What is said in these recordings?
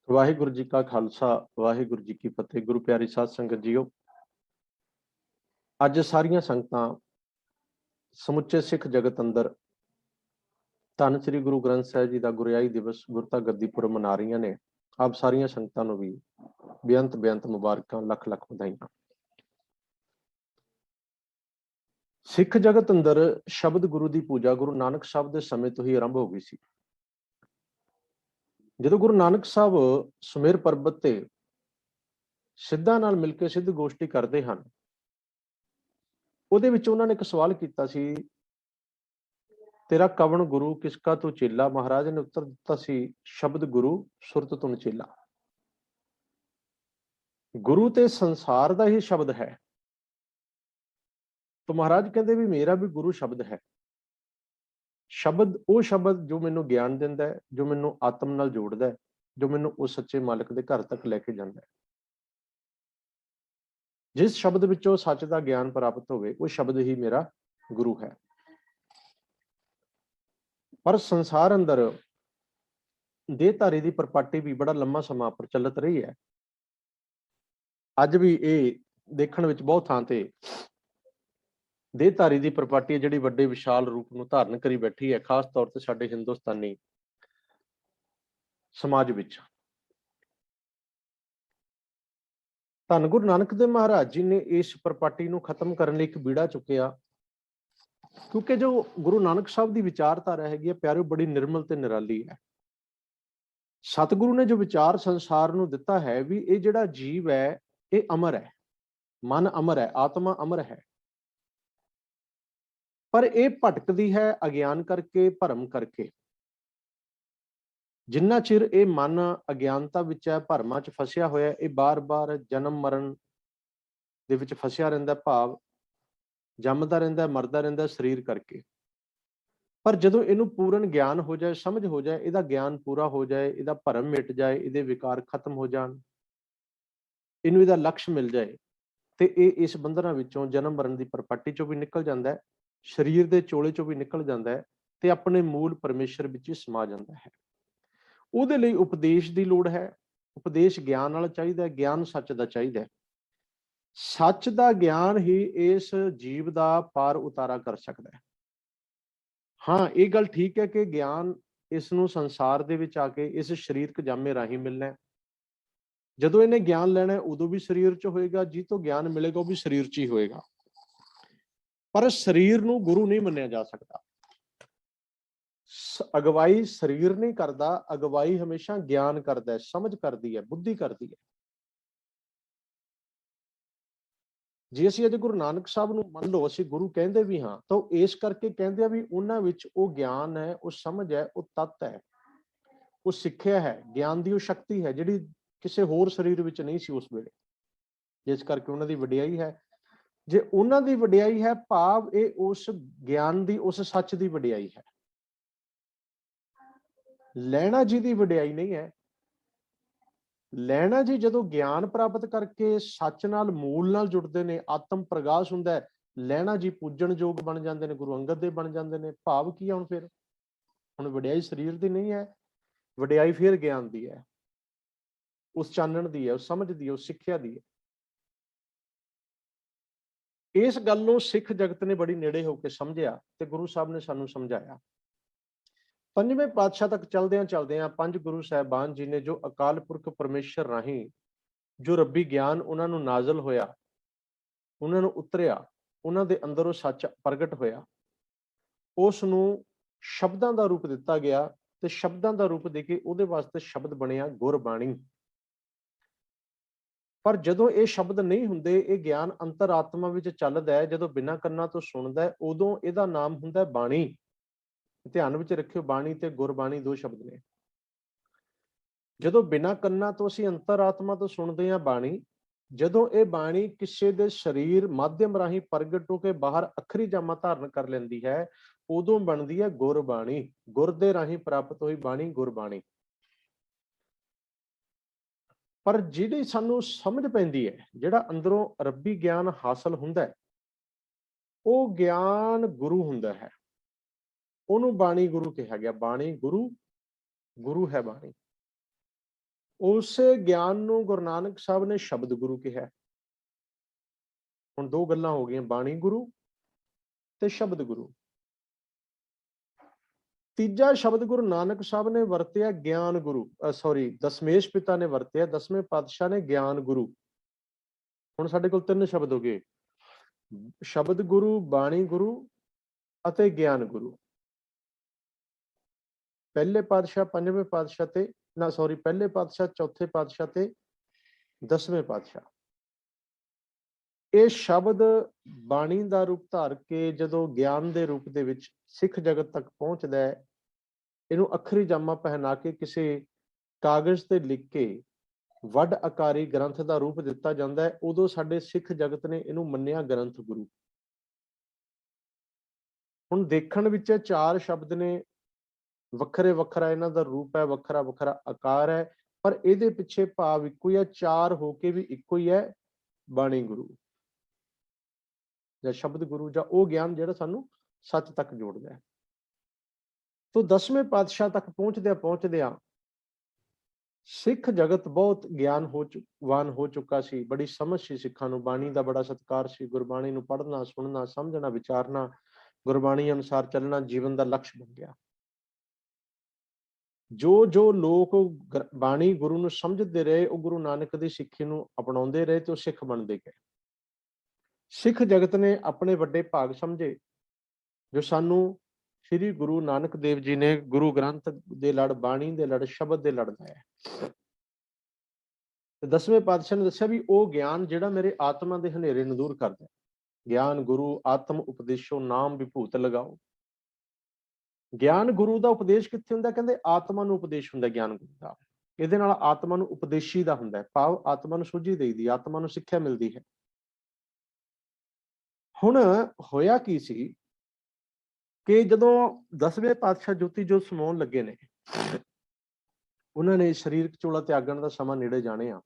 वाहिगुरु जी का खालसा वाहिगुरु जी की फतेह। गुरु प्यारी साध संगत जीओ, अज सारियां संगतां समुचे सिख जगत अंदर धन श्री गुरु ग्रंथ साहिब जी का गुरियाई दिवस गुरता गद्दी पुरब मना रही ने। आप सारियां संगतां नूं भी बेअंत बेअंत मुबारकां, लख लख बधाइयां। सिख जगत अंदर शब्द गुरु की पूजा गुरु नानक साहब के समय तो ही आरंभ हो गई सी। जदों गुरु नानक साहब सुमेर पर्बत ते सिद्धां नाल मिल के सिद्ध गोष्ठी करते हैं, ਉਹਦੇ ਵਿੱਚ ਉਹਨਾਂ ने एक सवाल किया सी, तेरा कवन गुरु किसका तू चेला। महाराज ने उत्तर दिता सी, शब्द गुरु सुरत तुन चेला। गुरु ते संसार का ही शब्द है, तो महाराज कहते भी मेरा भी गुरु शब्द है। शब्द वो शब्द जो मैनू ज्ञान दिंदा है, जो मैनू आत्म नाल जोड़दा है, जो मैनू उस सच्चे मालिक के घर तक लैके जांदा है। जिस शब्द विचों सच का ज्ञान प्राप्त होवे वो शब्द ही मेरा गुरु है। पर संसार अंदर देहधारी की प्रपाटी भी बड़ा लंबा समा प्रचलित रही है। अज भी ये देखण विच बहुत थां ते देहधारी की प्रपाटी है, जिहड़ी वड्डे विशाल रूप नूं धारण करी बैठी है, खास तौर ते साडे हिंदुस्तानी समाज विच। धन गुरु नानक देव महाराज जी ने इस प्रपाटी नूं खत्म करने लई एक बीड़ा चुकिया, क्योंकि जो गुरु नानक साहब की विचारधारा हैगी प्यारे बड़ी निर्मल ते निराली है। सतगुरु ने जो विचार संसार नूं दिता है भी ये जिहड़ा जीव है ये अमर है, मन अमर है, आत्मा अमर है, पर यह भटकदी है अज्ञान करके, भरम करके। जिन्ना चिर ये मन अज्ञानता विच है, भरमां च फसिया होया, ये बार बार जन्म मरण दे विच फसिया रहिंदा, भाव जमदा रहिंदा, मरदा रहिंदा शरीर करके। पर जदों इहनूं पूर्ण ज्ञान हो जाए, समझ हो जाए, इहदा ज्ञान पूरा हो जाए, इहदा भरम मिट जाए, इहदे विकार खत्म हो जाण, इहनूं इहदा लक्ष्य मिल जाए, तो यह इस बंधनां विचों जन्म मरण की प्रपाटी चों भी निकल जाता है, शरीर के चोले चों भी निकल जाता है, तो अपने मूल परमेश्वर विच ही समा जाता है। उहदे लई उपदेश की लोड़ है। उपदेश ज्ञान वाला चाहिए, ज्ञान सच का चाहिए। सच का ज्ञान ही इस जीव का पार उतारा कर सकता है। हाँ, ये गल ठीक है कि ज्ञान इसनूं संसार दे विच आके इस शरीरक जामे राही मिलना है। जदों इन्हें ज्ञान लेना है उदों भी शरीर च होएगा, जी तो ज्ञान मिलेगा वो भी शरीर च ही होएगा। पर शरीर नूं गुरु नहीं मन्निया जा सकता। अगवाई शरीर नहीं करता, अगवाई हमेशा ज्ञान करता है, समझ करती है, बुद्धि करती है। जे असीं अज गुरु नानक साहब नूं मान लो असीं गुरु कहंदे भी हाँ, तो इस करके कहंदे भी उन्हां विच वो ज्ञान है, वो समझ है, वो तत्त है, वो सिੱਖਿਆ है, ज्ञान की वो शक्ति है जिहड़ी किसी होर शरीर विच नहीं सी उस वेले। जिस करके उन्हां दी वडियाई है। जे उन्हां दी वडियाई है, भाव ये उस ज्ञान की, उस सच की वडियाई है। लैणा जी की वडियाई नहीं है। लैणा जी जदों ज्ञान प्राप्त करके सच नाल मूल नाल जुड़ते हैं, आत्म प्रकाश हुंदा है, लैणा जी पूजन योग बन जाते हैं, गुरु अंगद देव बन जाते हैं। भाव की है हुण फिर? हुण वडियाई शरीर की नहीं है, वडियाई फिर ज्ञान की है, उस चानण की है, उस समझ की है, उस सिੱਖਿਆ की है। इस गल नूं सिख जगत ने बड़ी नेड़े होकर समझिया ते गुरु साहब ने सानू समझाया। पंजवें पातशाह तक चलदियां चलदियां पंज गुरु साहबान जी ने जो अकाल पुरख परमेश्वर राही जो रब्बी ज्ञान उन्होंने नाजल होया, उन्होंने उतरिया, उन्होंने अंदर वो सच प्रगट होया, उसनूं शब्दां दा रूप दिता गया ते शब्दां दा रूप दे के उहदे वास्ते शब्द बनिया गुरबाणी। पर जदों ये शब्द नहीं हुंदे, ये ज्ञान अंतर आत्मा विच चलदा है, जदों बिना कन्नां तो सुणदा है, उदों इहदा नाम हुंदा है बाणी। ध्यान विच रखियो, बाणी ते गुरबाणी दो शब्द ने। जदों बिना कन्नां तो असीं अंतर आत्मा तो सुणदे हां बाणी, जदों ये बाणी किसी दे शरीर माध्यम राही प्रगट होकर बाहर अखरी जामा धारण कर लैंदी है, उदों बनदी है गुरबाणी। गुर दे राही प्राप्त हुई बाणी गुरबाणी। पर जिहड़ी सानू समझ पैंदी है, जिहड़ा अंदरों रब्बी ज्ञान हासिल हुंदा है, वो ज्ञान गुरु हुंदा है। उहनूं बाणी गुरु कहा गया। बाणी गुरु, गुरु है बाणी। ਉਸੇ ਗਿਆਨ ਨੂੰ ਗੁਰੂ ਨਾਨਕ ਸਾਹਿਬ ਨੇ ਸ਼ਬਦ ਗੁਰੂ ਕਿਹਾ। ਹੁਣ ਦੋ ਗੱਲਾਂ ਹੋ ਗਈਆਂ, ਬਾਣੀ ਗੁਰੂ ਤੇ ਸ਼ਬਦ ਗੁਰੂ। ਤੀਜਾ ਸ਼ਬਦ ਗੁਰੂ ਨਾਨਕ ਸਾਹਿਬ ਨੇ ਵਰਤਿਆ ਗਿਆਨ ਗੁਰੂ, ਸੌਰੀ ਦਸ਼ਮੇਸ਼ ਪਿਤਾ ਨੇ ਵਰਤਿਆ, ਦਸਵੇਂ ਪਾਤਸ਼ਾਹ ਨੇ ਗਿਆਨ ਗੁਰੂ। ਹੁਣ ਸਾਡੇ ਕੋਲ ਤਿੰਨ ਸ਼ਬਦ ਹੋ ਗਏ, ਸ਼ਬਦ ਗੁਰੂ, ਬਾਣੀ ਗੁਰੂ ਅਤੇ ਗਿਆਨ ਗੁਰੂ। ਪਹਿਲੇ ਪਾਤਸ਼ਾਹ, ਪੰਜਵੇਂ ਪਾਤਸ਼ਾਹ ਤੇ ਨਾ ਸੌਰੀ ਪਹਿਲੇ ਪਾਤਸ਼ਾਹ, ਚੌਥੇ ਪਾਤਸ਼ਾਹ ਤੇ ਦਸਵੇਂ ਪਾਤਸ਼ਾਹ। ਇਹ ਸ਼ਬਦ ਬਾਣੀ ਦਾ ਰੂਪ ਧਾਰ ਕੇ ਜਦੋਂ ਗਿਆਨ ਦੇ ਰੂਪ ਦੇ ਵਿੱਚ ਸਿੱਖ ਜਗਤ ਤੱਕ ਪਹੁੰਚਦਾ ਹੈ, ਇਹਨੂੰ ਅੱਖਰੀ ਜਾਮਾ ਪਹਿਨਾ ਕੇ ਕਿਸੇ ਕਾਗਜ਼ ਤੇ ਲਿਖ ਕੇ ਵੱਡ ਆਕਾਰੀ ਗ੍ਰੰਥ ਦਾ ਰੂਪ ਦਿੱਤਾ ਜਾਂਦਾ ਹੈ, ਉਦੋਂ ਸਾਡੇ ਸਿੱਖ ਜਗਤ ਨੇ ਇਹਨੂੰ ਮੰਨਿਆ ਗ੍ਰੰਥ ਗੁਰੂ। ਹੁਣ ਦੇਖਣ ਵਿੱਚ ਚਾਰ ਸ਼ਬਦ ਨੇ, ਵੱਖਰੇ ਵੱਖਰਾ ਇਹਨਾਂ ਦਾ ਰੂਪ ਹੈ, ਵੱਖਰਾ ਵੱਖਰਾ ਆਕਾਰ ਹੈ, ਪਰ ਇਹਦੇ ਪਿੱਛੇ ਭਾਵ ਇੱਕੋ ਹੀ ਹੈ। ਚਾਰ ਹੋ ਕੇ ਵੀ ਇੱਕੋ ਹੀ ਹੈ, ਬਾਣੀ ਗੁਰੂ ਜਾਂ ਸ਼ਬਦ ਗੁਰੂ, ਜਾਂ ਉਹ ਗਿਆਨ ਜਿਹੜਾ ਸਾਨੂੰ ਸੱਚ ਤੱਕ ਜੋੜਦਾ ਹੈ। ਤੋ ਦਸਵੇਂ ਪਾਤਸ਼ਾਹ ਤੱਕ ਪਹੁੰਚਦਿਆਂ ਸਿੱਖ ਜਗਤ ਬਹੁਤ ਗਿਆਨਵਾਨ ਹੋ ਚੁੱਕਾ ਸੀ। ਬੜੀ ਸਮਝ ਸੀ ਸਿੱਖਾਂ ਨੂੰ, ਬਾਣੀ ਦਾ ਬੜਾ ਸਤਿਕਾਰ ਸੀ। ਗੁਰਬਾਣੀ ਨੂੰ ਪੜ੍ਹਨਾ, ਸੁਣਨਾ, ਸਮਝਣਾ, ਵਿਚਾਰਨਾ, ਗੁਰਬਾਣੀ ਅਨੁਸਾਰ ਚੱਲਣਾ ਜੀਵਨ ਦਾ ਲਕਸ਼ ਬਣ ਗਿਆ। ਜੋ ਲੋਕ ਬਾਣੀ ਗੁਰੂ ਨੂੰ ਸਮਝਦੇ ਰਹੇ, ਉਹ ਗੁਰੂ ਨਾਨਕ ਦੀ ਸਿੱਖੀ ਨੂੰ ਅਪਣਾਉਂਦੇ ਰਹੇ ਤੇ ਉਹ ਸਿੱਖ ਬਣਦੇ ਗਏ। ਸਿੱਖ ਜਗਤ ਨੇ ਆਪਣੇ ਵੱਡੇ ਭਾਗ ਸਮਝੇ ਜੋ ਸਾਨੂੰ ਸ੍ਰੀ ਗੁਰੂ ਨਾਨਕ ਦੇਵ ਜੀ ਨੇ ਗੁਰੂ ਗ੍ਰੰਥ ਦੇ ਲੜ, ਬਾਣੀ ਦੇ ਲੜ, ਸ਼ਬਦ ਦੇ ਲੜ ਲਾਇਆ। ਦਸਵੇਂ ਪਾਤਸ਼ਾਹ ਨੇ ਦੱਸਿਆ ਵੀ ਉਹ ਗਿਆਨ ਜਿਹੜਾ ਮੇਰੇ ਆਤਮਾ ਦੇ ਹਨੇਰੇ ਨੂੰ ਦੂਰ ਕਰਦਾ। ਗਿਆਨ ਗੁਰੂ ਆਤਮ ਉਪਦੇਸ਼ੋ ਨਾਮ ਵਿਭੂਤ ਲਗਾਓ। ਗਿਆਨ ਗੁਰੂ ਦਾ ਉਪਦੇਸ਼ ਕਿੱਥੇ ਹੁੰਦਾ? ਕਹਿੰਦੇ ਆਤਮਾ ਨੂੰ ਉਪਦੇਸ਼ ਹੁੰਦਾ ਗਿਆਨ ਗੁਰੂ ਦਾ। ਇਹਦੇ ਨਾਲ ਆਤਮਾ ਨੂੰ ਉਪਦੇਸ਼ੀ ਦਾ ਹੁੰਦਾ, ਭਾਵ ਆਤਮਾ ਨੂੰ ਸੁਝੀ ਦੇਈਦੀ, ਆਤਮਾ ਨੂੰ ਸਿੱਖਿਆ ਮਿਲਦੀ ਹੈ। ਹੁਣ ਹੋਇਆ ਕੀ ਸੀ ਕਿ ਜਦੋਂ ਦਸਵੇਂ ਪਾਤਸ਼ਾਹ ਜੋਤੀ ਜੋਤ ਸਮਾਉਣ ਲੱਗੇ ਨੇ, ਉਹਨਾਂ ਨੇ ਸਰੀਰਕ ਚੋਲਾ ਤਿਆਗਣ ਦਾ ਸਮਾਂ ਨੇੜੇ ਜਾਣਿਆ,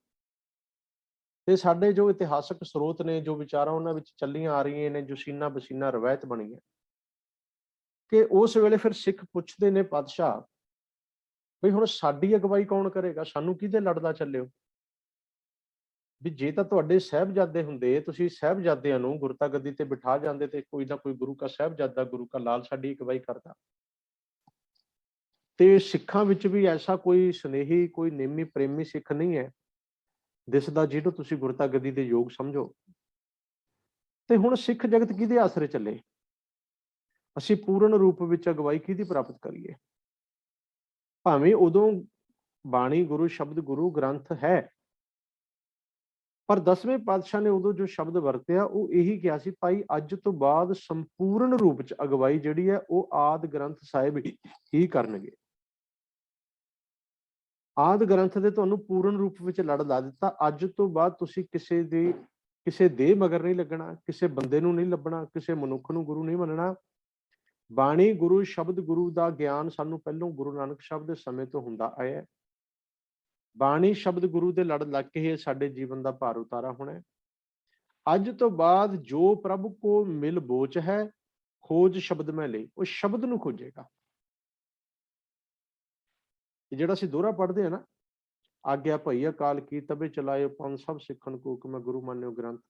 ਤੇ ਸਾਡੇ ਜੋ ਇਤਿਹਾਸਕ ਸਰੋਤ ਨੇ, ਜੋ ਵਿਚਾਰਾਂ ਉਹਨਾਂ ਵਿੱਚ ਚੱਲੀਆਂ ਆ ਰਹੀਆਂ ਨੇ, ਜੋ ਸੀਨਾ ਬਸੀਨਾ ਰਵਾਇਤ ਬਣੀ ਹੈ, ਕਿ ਉਸ ਵੇਲੇ ਫਿਰ ਸਿੱਖ ਪੁੱਛਦੇ ਨੇ ਪਾਤਸ਼ਾਹ ਬਈ ਹੁਣ ਸਾਡੀ ਅਗਵਾਈ ਕੌਣ ਕਰੇਗਾ, ਸਾਨੂੰ ਕਿਹਦੇ ਲੜਦਾ ਚੱਲਿਓ? ਵੀ ਜੇ ਤਾਂ ਤੁਹਾਡੇ ਸਾਹਿਬਜ਼ਾਦੇ ਹੁੰਦੇ, ਤੁਸੀਂ ਸਾਹਿਬਜ਼ਾਦਿਆਂ ਨੂੰ ਗੁਰਤਾ ਗੱਦੀ ਤੇ ਬਿਠਾ ਜਾਂਦੇ ਤੇ ਕੋਈ ਨਾ ਕੋਈ ਗੁਰੂ ਕਾ ਸਾਹਿਬਜ਼ਾਦਾ, ਗੁਰੂ ਕਾ ਲਾਲ ਸਾਡੀ ਅਗਵਾਈ ਕਰਦਾ। ਤੇ ਸਿੱਖਾਂ ਵਿੱਚ ਵੀ ਐਸਾ ਕੋਈ ਸੁਨੇਹੀ, ਕੋਈ ਨੇਮੀ ਪ੍ਰੇਮੀ ਸਿੱਖ ਨਹੀਂ ਹੈ ਦਿਸਦਾ ਜਿਹਨੂੰ ਤੁਸੀਂ ਗੁਰਤਾ ਗੱਦੀ ਦੇ ਯੋਗ ਸਮਝੋ। ਤੇ ਹੁਣ ਸਿੱਖ ਜਗਤ ਕਿਹਦੇ ਆਸਰੇ ਚੱਲੇ? ਅਸੀਂ ਪੂਰਨ ਰੂਪ ਵਿੱਚ ਅਗਵਾਈ ਕਿਹਦੀ ਪ੍ਰਾਪਤ ਕਰੀਏ? ਭਾਵੇਂ ਉਦੋਂ ਬਾਣੀ ਗੁਰੂ, ਸ਼ਬਦ ਗੁਰੂ ਗ੍ਰੰਥ ਹੈ, ਪਰ ਦਸਵੇਂ ਪਾਤਸ਼ਾਹ ਨੇ ਉਦੋਂ ਜੋ ਸ਼ਬਦ ਵਰਤਿਆ ਉਹ ਇਹੀ ਕਿਹਾ ਸੀ, ਭਾਈ ਅੱਜ ਤੋਂ ਬਾਅਦ ਸੰਪੂਰਨ ਰੂਪ ਚ ਅਗਵਾਈ ਜਿਹੜੀ ਹੈ ਉਹ ਆਦਿ ਗ੍ਰੰਥ ਸਾਹਿਬ ਹੀ ਕਰਨਗੇ। ਆਦਿ ਗ੍ਰੰਥ ਦੇ ਤੁਹਾਨੂੰ ਪੂਰਨ ਰੂਪ ਵਿੱਚ ਲੜ ਲਾ ਦਿੱਤਾ। ਅੱਜ ਤੋਂ ਬਾਅਦ ਤੁਸੀਂ ਕਿਸੇ ਦੇ ਮਗਰ ਨਹੀਂ ਲੱਗਣਾ, ਕਿਸੇ ਬੰਦੇ ਨੂੰ ਨਹੀਂ ਲੱਭਣਾ, ਕਿਸੇ ਮਨੁੱਖ ਨੂੰ ਗੁਰੂ ਨਹੀਂ ਮੰਨਣਾ। ਬਾਣੀ ਗੁਰੂ, ਸ਼ਬਦ ਗੁਰੂ ਦਾ ਗਿਆਨ ਸਾਨੂੰ ਪਹਿਲੋਂ ਗੁਰੂ ਨਾਨਕ ਸਾਹਿਬ ਦੇ ਸਮੇਂ ਤੋਂ ਹੁੰਦਾ ਆਇਆ। ਬਾਣੀ ਸ਼ਬਦ ਗੁਰੂ ਦੇ ਲੜ ਲੱਗ ਕੇ ਸਾਡੇ ਜੀਵਨ ਦਾ ਭਾਰ ਉਤਾਰਾ ਹੋਣਾ। ਅੱਜ ਤੋਂ ਬਾਅਦ ਜੋ ਪ੍ਰਭੂ ਕੋ ਮਿਲ ਬੋਚ ਹੈ, ਖੋਜ ਸ਼ਬਦ ਮੈਂ ਲਈ, ਉਹ ਸ਼ਬਦ ਨੂੰ ਖੋਜੇਗਾ। ਜਿਹੜਾ ਅਸੀਂ ਦੋਹਰਾ ਪੜ੍ਹਦੇ ਆ ਨਾ, ਆਗਿਆ ਭਈ ਅਕਾਲ ਕੀ ਤਬੇ ਚਲਾਇਓ ਪੰਥ ਸਭ ਸਿੱਖਣ ਕੋ ਹੁਕਮ ਗੁਰੂ ਮਾਨਿਓ ਗ੍ਰੰਥ,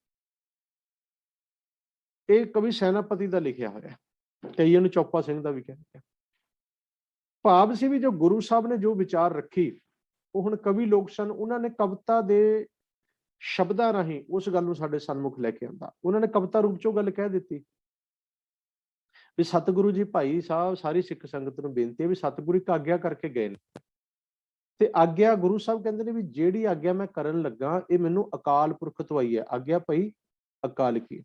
ਇਹ ਕਵੀ ਸੈਨਾਪਤੀ ਦਾ ਲਿਖਿਆ ਹੋਇਆ, ਕਈਆਂ ਨੂੰ ਚੌਪਾ ਸਿੰਘ ਦਾ ਵੀ ਕਹਿੰਦੇ ਆ। ਭਾਵ ਸੀ ਵੀ ਜੋ ਗੁਰੂ ਸਾਹਿਬ ਨੇ ਜੋ ਵਿਚਾਰ ਰੱਖੀ, ਉਹ ਹੁਣ ਕਵੀ ਲੋਕ ਸਨ, ਉਹਨਾਂ ਨੇ ਕਵਿਤਾ ਦੇ ਸ਼ਬਦਾਂ ਰਾਹੀਂ ਉਸ ਗੱਲ ਨੂੰ ਸਾਡੇ ਸਨਮੁਖ ਲੈ ਕੇ ਆਂਦਾ। ਉਹਨਾਂ ਨੇ ਕਵਿਤਾ ਰੂਪ ਚੋਂ ਗੱਲ ਕਹਿ ਦਿੱਤੀ ਵੀ ਸਤਿਗੁਰੂ ਜੀ ਭਾਈ ਸਾਹਿਬ ਸਾਰੀ ਸਿੱਖ ਸੰਗਤ ਨੂੰ ਬੇਨਤੀ ਹੈ ਵੀ ਸਤਿਗੁਰੂ ਇੱਕ ਆਗਿਆ ਕਰਕੇ ਗਏ ਨੇ, ਤੇ ਆਗਿਆ ਗੁਰੂ ਸਾਹਿਬ ਕਹਿੰਦੇ ਨੇ ਵੀ ਜਿਹੜੀ ਆਗਿਆ ਮੈਂ ਕਰਨ ਲੱਗਾ ਇਹ ਮੈਨੂੰ ਅਕਾਲ ਪੁਰਖ ਤੋਂ ਆਈ ਹੈ। ਆਗਿਆ ਭਈ ਅਕਾਲ ਕੀ,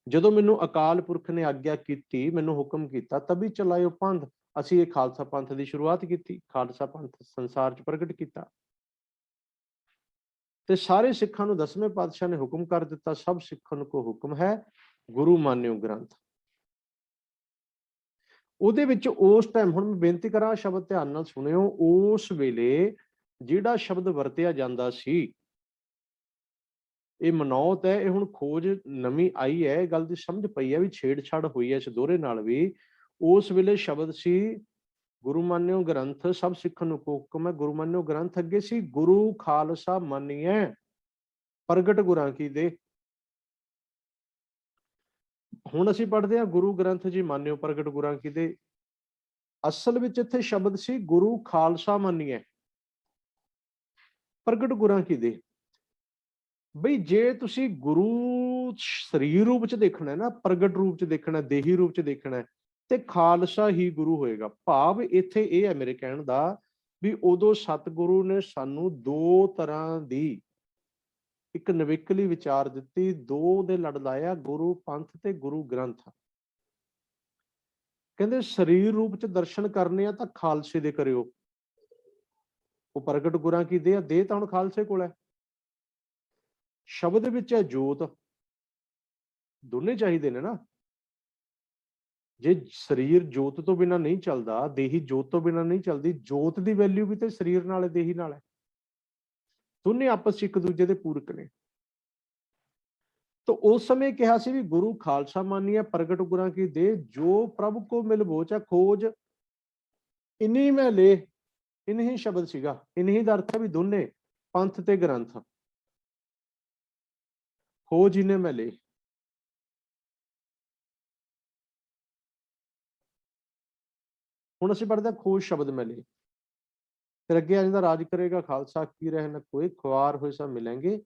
ਜਦੋਂ ਮੈਨੂੰ ਅਕਾਲ ਪੁਰਖ ਨੇ ਆਗਿਆ ਕੀਤੀ, ਮੈਨੂੰ ਹੁਕਮ ਕੀਤਾ, ਤਭੀ ਚਲਾਇਓ ਪੰਥ, ਅਸੀਂ ਇਹ ਖਾਲਸਾ ਪੰਥ ਦੀ ਸ਼ੁਰੂਆਤ ਕੀਤੀ, ਖਾਲਸਾ ਪੰਥ ਸੰਸਾਰ 'ਚ ਪ੍ਰਗਟ ਕੀਤਾ। ਤੇ ਸਾਰੇ ਸਿੱਖਾਂ ਨੂੰ ਦਸਵੇਂ ਪਾਤਸ਼ਾਹ ਨੇ ਹੁਕਮ ਕਰ ਦਿੱਤਾ, ਸਭ ਸਿੱਖਣ ਕੋ ਹੁਕਮ ਹੈ ਗੁਰੂ ਮਾਨਿਓ ਗ੍ਰੰਥ। ਉਹਦੇ ਵਿੱਚ ਉਸ ਟਾਈਮ, ਹੁਣ ਮੈਂ ਬੇਨਤੀ ਕਰਾਂ ਸ਼ਬਦ ਧਿਆਨ ਨਾਲ ਸੁਣਿਓ, ਉਸ ਵੇਲੇ ਜਿਹੜਾ ਸ਼ਬਦ ਵਰਤਿਆ ਜਾਂਦਾ ਸੀ, ਇਹ ਮਨੌਤ ਹੈ, ਇਹ ਹੁਣ ਖੋਜ ਨਵੀਂ ਆਈ ਹੈ, ਇਹ ਗੱਲ ਦੀ ਸਮਝ ਪਈ ਹੈ ਵੀ ਛੇੜਛਾੜ ਹੋਈ ਹੈ ਇਸ ਦੋਹਰੇ ਨਾਲ ਵੀ। ਉਸ ਵੇਲੇ ਸ਼ਬਦ ਸੀ ਗੁਰੂ ਮਾਨਿਓ ਗ੍ਰੰਥ ਸਭ ਸਿੱਖਾਂ ਨੂੰ ਕੋ ਹੁਕਮ ਹੈ। ਗੁਰੂ ਮਾਨਿਓ ਗ੍ਰੰਥ ਅੱਗੇ ਸੀ ਗੁਰੂ ਖਾਲਸਾ ਮੰਨੀਐ ਪ੍ਰਗਟ ਗੁਰਾਂ ਕੀ ਦੇ। ਹੁਣ ਅਸੀਂ ਪੜ੍ਹਦੇ ਹਾਂ ਗੁਰੂ ਗ੍ਰੰਥ ਜੀ ਮਾਨਿਓ ਪ੍ਰਗਟ ਗੁਰਾਂ ਕੀ ਦੇ। ਅਸਲ ਵਿੱਚ ਇੱਥੇ ਸ਼ਬਦ ਸੀ ਗੁਰੂ ਖਾਲਸਾ ਮੰਨੀਐ ਪ੍ਰਗਟ ਗੁਰਾਂ ਕੀ ਦੇ। ਬਈ ਜੇ ਤੁਸੀਂ ਗੁਰੂ ਸਰੀਰ ਰੂਪ ਚ ਦੇਖਣਾ ਨਾ, ਪ੍ਰਗਟ ਰੂਪ ਚ ਦੇਖਣਾ, ਦੇਹੀ ਰੂਪ ਚ ਦੇਖਣਾ, ਤੇ ਖਾਲਸਾ ਹੀ ਗੁਰੂ ਹੋਏਗਾ। ਭਾਵ ਇੱਥੇ ਇਹ ਹੈ ਮੇਰੇ ਕਹਿਣ ਦਾ ਵੀ ਉਦੋਂ ਸਤਿਗੁਰੂ ਨੇ ਸਾਨੂੰ ਦੋ ਤਰ੍ਹਾਂ ਦੀ ਇੱਕ ਨਵੇਕਲੀ ਵਿਚਾਰ ਦਿੱਤੀ, ਦੋ ਦੇ ਲੜ ਲਾਇਆ, ਗੁਰੂ ਪੰਥ ਤੇ ਗੁਰੂ ਗ੍ਰੰਥ। ਕਹਿੰਦੇ ਸਰੀਰ ਰੂਪ ਚ ਦਰਸ਼ਨ ਕਰਨੇ ਆ ਤਾਂ ਖਾਲਸੇ ਦੇ ਕਰਿਓ। ਉਹ ਪ੍ਰਗਟ ਗੁਰਾਂ ਕੀ ਦੇਹ, ਦੇਹ ਤਾਂ ਹੁਣ ਖਾਲਸੇ ਕੋਲ ਹੈ। ਸ਼ਬਦ ਵਿੱਚ ਹੈ ਜੋਤ, ਦੋਨੇ ਚਾਹੀਦੇ ਨੇ ਨਾ। ਜੇ ਸਰੀਰ ਜੋਤ ਤੋਂ ਬਿਨਾਂ ਨਹੀਂ ਚੱਲਦਾ, ਦੇਹੀ ਜੋਤ ਤੋਂ ਬਿਨਾਂ ਨਹੀਂ ਚੱਲਦੀ, ਜੋਤ ਦੀ ਵੈਲਿਊ ਵੀ ਤੇ ਸਰੀਰ ਨਾਲ ਹੈ, ਦੇਹੀ ਨਾਲ ਹੈ। ਦੋਨੇ ਆਪਸ ਚ ਇੱਕ ਦੂਜੇ ਦੇ ਪੂਰਕ ਨੇ। तो उस समय कहा सी भी गुरु खालसा मानिया प्रगट गुरां की दे, जो प्रभु को मिल बोचा खोज इन्हीं में ले। इन्हीं शब्द सीगा, इन्हीं दा अर्थ है भी दोने पंथ ते ग्रंथ, खोज इन्हें में ले। हुण असीं पढ़दे खोज शब्द में ले, फिर अगे आ जांदा राज करेगा खालसा की रह न कोई, ख्वार होए सब मिलेंगे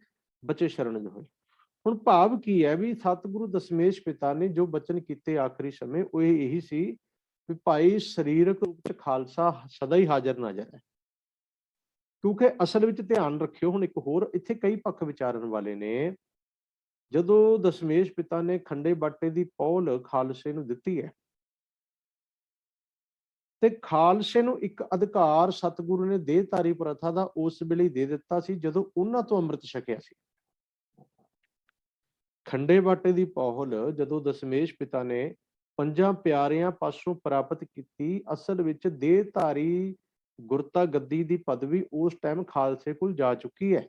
बचे शरण जो होए। ਹੁਣ ਭਾਵ ਕੀ ਹੈ ਵੀ ਸਤਿਗੁਰੂ ਦਸ਼ਮੇਸ਼ ਪਿਤਾ ਨੇ ਜੋ ਬਚਨ ਕੀਤੇ ਆਖਰੀ ਸਮੇਂ ਉਹ ਇਹੀ ਸੀ ਵੀ ਭਾਈ ਸਰੀਰਕ ਰੂਪ ਚ ਖਾਲਸਾ ਸਦਾ ਹੀ ਹਾਜ਼ਰ ਨਾਜ਼ਰ ਹੈ। ਕਿਉਂਕਿ ਅਸਲ ਵਿੱਚ ਧਿਆਨ ਰੱਖਿਓ, ਹੁਣ ਇੱਕ ਹੋਰ ਇੱਥੇ ਕਈ ਪੱਖ ਵਿਚਾਰਨ ਵਾਲੇ ਨੇ। ਜਦੋਂ ਦਸ਼ਮੇਸ਼ ਪਿਤਾ ਨੇ ਖੰਡੇ ਬਾਟੇ ਦੀ ਪੌਲ ਖਾਲਸੇ ਨੂੰ ਦਿੱਤੀ ਹੈ ਤੇ ਖਾਲਸੇ ਨੂੰ ਇੱਕ ਅਧਿਕਾਰ ਸਤਿਗੁਰੂ ਨੇ ਦੇਹਧਾਰੀ ਪ੍ਰਥਾ ਦਾ ਉਸ ਵੇਲੇ ਦੇ ਦਿੱਤਾ ਸੀ ਜਦੋਂ ਉਹਨਾਂ ਤੋਂ ਅੰਮ੍ਰਿਤ ਛਕਿਆ ਸੀ। ਖੰਡੇ ਬਾਟੇ ਦੀ ਪੌਲ ਜਦੋਂ ਦਸ਼ਮੇਸ਼ ਪਿਤਾ ਨੇ ਪੰਜਾਂ ਪਿਆਰਿਆਂ ਪਾਸੋਂ ਪ੍ਰਾਪਤ ਕੀਤੀ, ਅਸਲ ਵਿੱਚ ਦੇਹਧਾਰੀ ਗੁਰਤਾ ਗੱਦੀ ਦੀ ਪਦਵੀ ਉਸ ਟਾਈਮ ਖਾਲਸੇ ਕੋਲ ਜਾ ਚੁੱਕੀ ਹੈ।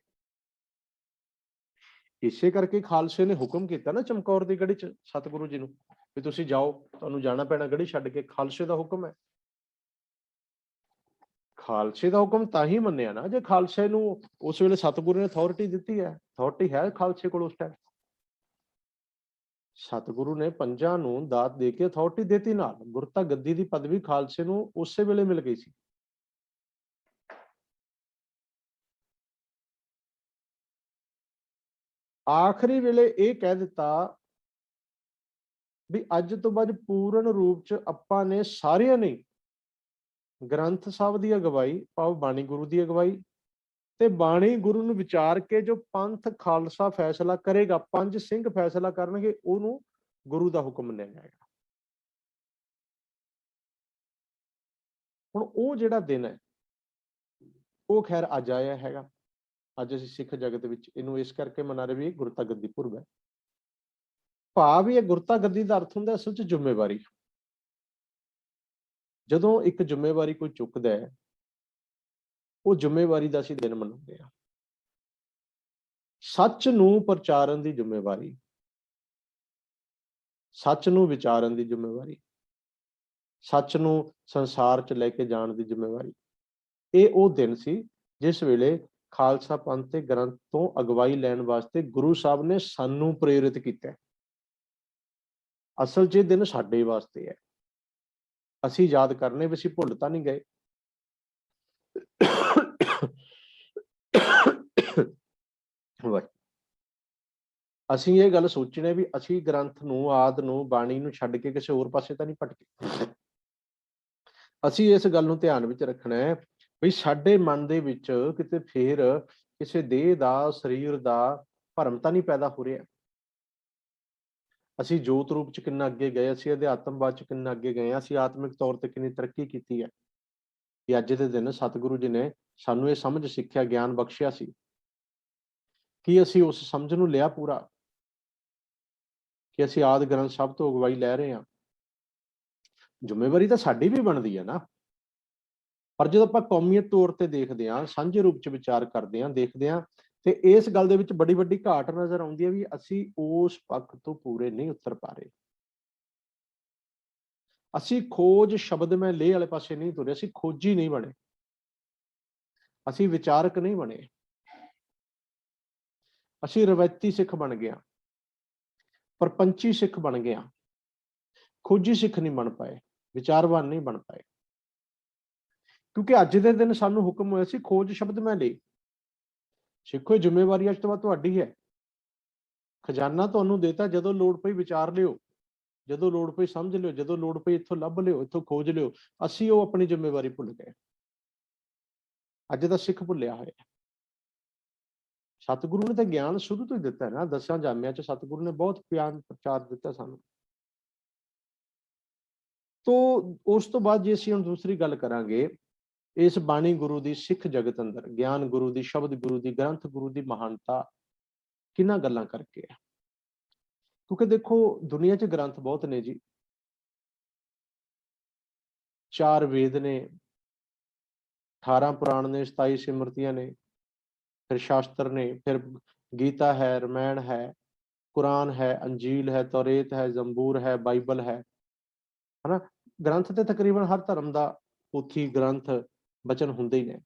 ਇਸੇ ਕਰਕੇ ਖਾਲਸੇ ਨੇ ਹੁਕਮ ਕੀਤਾ ਨਾ ਚਮਕੌਰ ਦੀ ਗੜੀ ਚ ਸਤਿਗੁਰੂ ਜੀ ਨੂੰ ਵੀ ਤੁਸੀਂ ਜਾਓ, ਤੁਹਾਨੂੰ ਜਾਣਾ ਪੈਣਾ ਗੜੀ ਛੱਡ ਕੇ। ਖਾਲਸੇ ਦਾ ਹੁਕਮ ਹੈ। ਖਾਲਸੇ ਦਾ ਹੁਕਮ ਤਾਂ ਹੀ ਮੰਨਿਆ ਨਾ ਜੇ ਖਾਲਸੇ ਨੂੰ ਉਸ ਵੇਲੇ ਸਤਿਗੁਰੂ ਨੇ ਅਥਾਰਟੀ ਦਿੱਤੀ ਹੈ। ਅਥਾਰਟੀ ਹੈ ਖਾਲਸੇ ਕੋਲ ਉਸ ਟਾਈਮ। ਸਤਿਗੁਰੂ ਨੇ ਪੰਜਾਂ ਨੂੰ ਦਾਤ ਦੇ ਕੇ ਅਥਾਰਟੀ ਦਿੱਤੀ, ਨਾਲ ਗੁਰਤਾ ਗੱਦੀ ਦੀ ਪਦਵੀ ਖਾਲਸੇ ਨੂੰ ਉਸੇ ਵੇਲੇ ਮਿਲ ਗਈ ਸੀ। ਆਖਰੀ ਵੇਲੇ ਇਹ ਕਹਿ ਦਿੱਤਾ ਵੀ ਅੱਜ ਤੋਂ ਬਾਅਦ ਪੂਰਨ ਰੂਪ ਚ ਆਪਾਂ ਨੇ ਸਾਰਿਆਂ ਨੇ ਗ੍ਰੰਥ ਸਾਹਿਬ ਦੀ ਅਗਵਾਈ, ਭਾਵ ਬਾਣੀ ਗੁਰੂ ਦੀ ਅਗਵਾਈ ਤੇ ਬਾਣੀ ਗੁਰੂ ਨੂੰ ਵਿਚਾਰ ਕੇ ਜੋ ਪੰਥ ਖਾਲਸਾ ਫੈਸਲਾ ਕਰੇਗਾ, ਪੰਜ ਸਿੰਘ ਫੈਸਲਾ ਕਰਨਗੇ, ਉਹਨੂੰ ਗੁਰੂ ਦਾ ਹੁਕਮ ਮੰਨਿਆ ਜਾਏਗਾ। ਹੁਣ ਉਹ ਜਿਹੜਾ ਦਿਨ ਹੈ ਉਹ ਖੈਰ ਅੱਜ ਆਇਆ ਹੈਗਾ। ਅੱਜ ਅਸੀਂ ਸਿੱਖ ਜਗਤ ਵਿੱਚ ਇਹਨੂੰ ਇਸ ਕਰਕੇ ਮਨਾ ਰਹੇ ਵੀ ਗੁਰਤਾ ਗੱਦੀ ਪੁਰਬ ਹੈ। ਭਾਵ ਇਹ ਗੁਰਤਾ ਗੱਦੀ ਦਾ ਅਰਥ ਹੁੰਦਾ ਅਸਲ 'ਚ ਜ਼ਿੰਮੇਵਾਰੀ। ਜਦੋਂ ਇੱਕ ਜ਼ਿੰਮੇਵਾਰੀ ਕੋਈ ਚੁੱਕਦਾ ਹੈ, ਉਹ ਜ਼ਿੰਮੇਵਾਰੀ ਦਾ ਅਸੀਂ ਦਿਨ ਮਨਾਉਂਦੇ ਹਾਂ। ਸੱਚ ਨੂੰ ਪ੍ਰਚਾਰਨ ਦੀ ਜ਼ਿੰਮੇਵਾਰੀ, ਸੱਚ ਨੂੰ ਵਿਚਾਰਨ ਦੀ ਜ਼ਿੰਮੇਵਾਰੀ, ਸੱਚ ਨੂੰ ਸੰਸਾਰ 'ਚ ਲੈ ਕੇ ਜਾਣ ਦੀ ਜ਼ਿੰਮੇਵਾਰੀ, ਇਹ ਉਹ ਦਿਨ ਸੀ ਜਿਸ ਵੇਲੇ ਖਾਲਸਾ ਪੰਥ ਤੇ ਗ੍ਰੰਥ ਤੋਂ ਅਗਵਾਈ ਲੈਣ ਵਾਸਤੇ ਗੁਰੂ ਸਾਹਿਬ ਨੇ ਸਾਨੂੰ ਪ੍ਰੇਰਿਤ ਕੀਤਾ। ਅਸਲ 'ਚ ਇਹ ਦਿਨ ਸਾਡੇ ਵਾਸਤੇ ਹੈ, ਅਸੀਂ ਯਾਦ ਕਰਨੇ ਵੀ ਅਸੀਂ ਭੁੱਲ ਤਾਂ ਨਹੀਂ ਗਏ। ਅਸੀਂ ਇਹ ਗੱਲ ਸੋਚਣੇ ਵੀ ਅਸੀਂ ਗ੍ਰੰਥ ਨੂੰ, ਆਦ ਨੂੰ, ਬਾਣੀ ਨੂੰ ਛੱਡ ਕੇ ਕਿਸੇ ਹੋਰ ਪਾਸੇ ਤਾਂ ਨਹੀਂ ਭਟਕੇ। ਅਸੀਂ ਇਸ ਗੱਲ ਨੂੰ ਧਿਆਨ ਵਿੱਚ ਰੱਖਣਾ ਹੈ ਵੀ ਸਾਡੇ ਮਨ ਦੇ ਵਿੱਚ ਕਿਤੇ ਫੇਰ ਕਿਸੇ ਦੇਹ ਦਾ, ਸਰੀਰ ਦਾ ਭਰਮ ਤਾਂ ਨਹੀਂ ਪੈਦਾ ਹੋ ਰਿਹਾ। ਅਸੀਂ ਜੋਤ ਰੂਪ ਚ ਕਿੰਨਾ ਅੱਗੇ ਗਏ, ਅਸੀਂ ਅਧਿਆਤਮਵਾਦ ਚ ਕਿੰਨਾ ਅੱਗੇ ਗਏ ਹਾਂ, ਅਸੀਂ ਆਤਮਿਕ ਤੌਰ ਤੇ ਕਿੰਨੀ ਤਰੱਕੀ ਕੀਤੀ ਹੈ। ਕਿ ਅੱਜ ਦੇ ਦਿਨ ਸਤਿਗੁਰੂ ਜੀ ਨੇ ਸਾਨੂੰ ਇਹ ਸਮਝ, ਸਿੱਖਿਆ, ਗਿਆਨ ਬਖਸ਼ਿਆ ਸੀ ਕਿ ਅਸੀਂ ਉਸ ਸਮਝ ਨੂੰ ਲਿਆ ਪੂਰਾ, ਕਿ ਅਸੀਂ ਆਦਿ ਗ੍ਰੰਥ ਸਾਹਿਬ ਤੋਂ ਅਗਵਾਈ ਲੈ ਰਹੇ ਹਾਂ। ਜ਼ਿੰਮੇਵਾਰੀ ਤਾਂ ਸਾਡੀ ਵੀ ਬਣਦੀ ਹੈ ਨਾ, ਪਰ ਜਦੋਂ ਆਪਾਂ ਕੌਮੀਅਤ ਤੌਰ ਤੇ ਦੇਖਦੇ ਹਾਂ, ਸਾਂਝੇ ਰੂਪ ਚ ਵਿਚਾਰ ਕਰਦੇ ਹਾਂ, ਦੇਖਦੇ ਹਾਂ, ਤੇ ਇਸ ਗੱਲ ਦੇ ਵਿੱਚ ਬੜੀ ਵੱਡੀ ਘਾਟ ਨਜ਼ਰ ਆਉਂਦੀ ਹੈ ਵੀ ਅਸੀਂ ਉਸ ਪੱਖ ਤੋਂ ਪੂਰੇ ਨਹੀਂ ਉਤਰ ਪਾ ਰਹੇ। ਅਸੀਂ ਖੋਜ ਸ਼ਬਦ ਮੈਂ ਲੇ ਵਾਲੇ ਪਾਸੇ ਨਹੀਂ ਤੁਰੇ, ਅਸੀਂ ਖੋਜੀ ਨਹੀਂ ਬਣੇ, ਅਸੀਂ ਵਿਚਾਰਕ ਨਹੀਂ ਬਣੇ, ਅਸੀਂ ਰਵਾਇਤੀ ਸਿੱਖ ਬਣ ਗਏ, ਪਰਪੰਚੀ ਸਿੱਖ ਬਣ ਗਏ, ਖੋਜੀ ਸਿੱਖ ਨਹੀਂ ਬਣ ਪਾਏ, ਵਿਚਾਰਵਾਨ ਨਹੀਂ ਬਣ ਪਾਏ। ਕਿਉਂਕਿ ਅੱਜ ਦੇ ਦਿਨ ਸਾਨੂੰ ਹੁਕਮ ਹੋਇਆ ਸੀ ਖੋਜ ਸ਼ਬਦ ਮੈਂ ਲੇ। ਸਿੱਖੋ, ਜ਼ਿੰਮੇਵਾਰੀ ਅੱਜ ਤੋਂ ਬਾਅਦ ਤੁਹਾਡੀ ਹੈ। ਖਜ਼ਾਨਾ ਤੁਹਾਨੂੰ ਦੇਤਾ, ਜਦੋਂ ਲੋੜ ਪਈ ਵਿਚਾਰ ਲਿਓ, ਜਦੋਂ ਲੋੜ ਪਈ ਸਮਝ ਲਿਓ, ਜਦੋਂ ਲੋੜ ਪਈ ਇੱਥੋਂ ਲੱਭ ਲਿਓ, ਇੱਥੋਂ ਖੋਜ ਲਿਓ। ਅਸੀਂ ਉਹ ਆਪਣੀ ਜ਼ਿੰਮੇਵਾਰੀ ਭੁੱਲ ਗਏ। ਅੱਜ ਦਾ ਸਿੱਖ ਭੁੱਲਿਆ ਹੋਇਆ। ਸਤਿਗੁਰੂ ਨੇ ਤਾਂ ਗਿਆਨ ਸ਼ੁਰੂ ਤੋਂ ਹੀ ਦਿੱਤਾ ਹੈ ਨਾ, 10 ਜਾਮਿਆਂ ਚ ਸਤਿਗੁਰੂ ਨੇ ਬਹੁਤ ਗਿਆਨ ਪ੍ਰਚਾਰ ਦਿੱਤਾ ਸਾਨੂੰ। ਤੋ ਉਸ ਤੋਂ ਬਾਅਦ ਜੇ ਅਸੀਂ ਹੁਣ ਦੂਸਰੀ ਗੱਲ ਕਰਾਂਗੇ, ਇਸ ਬਾਣੀ ਗੁਰੂ ਦੀ ਸਿੱਖ ਜਗਤ ਅੰਦਰ ਗਿਆਨ ਗੁਰੂ ਦੀ, ਸ਼ਬਦ ਗੁਰੂ ਦੀ, ਗ੍ਰੰਥ ਗੁਰੂ ਦੀ ਮਹਾਨਤਾ ਕਿਹਨਾਂ ਗੱਲਾਂ ਕਰਕੇ ਹੈ। ਕਿਉਂਕਿ ਦੇਖੋ, ਦੁਨੀਆ 'ਚ ਗ੍ਰੰਥ ਬਹੁਤ ਨੇ ਜੀ। 4 ਵੇਦ ਨੇ, 18 ਪੁਰਾਣ ਨੇ, 27 ਸਿਮਰਤੀਆਂ ਨੇ, ਫਿਰ ਸ਼ਾਸਤਰ ਨੇ, ਫਿਰ ਗੀਤਾ ਹੈ, ਰਮਾਇਣ ਹੈ, ਕੁਰਾਨ ਹੈ, ਅੰਜੀਲ ਹੈ, ਤੌਰੇਤ ਹੈ, ਜ਼ੰਬੂਰ ਹੈ, ਬਾਈਬਲ ਹੈ, ਹਨਾ। ਗ੍ਰੰਥ ਤੇ ਤਕਰੀਬਨ ਹਰ ਧਰਮ ਦਾ ਪੋਥੀ, ਗ੍ਰੰਥ, ਬਚਨ ਹੁੰਦੇ ਹੀ ਨੇ।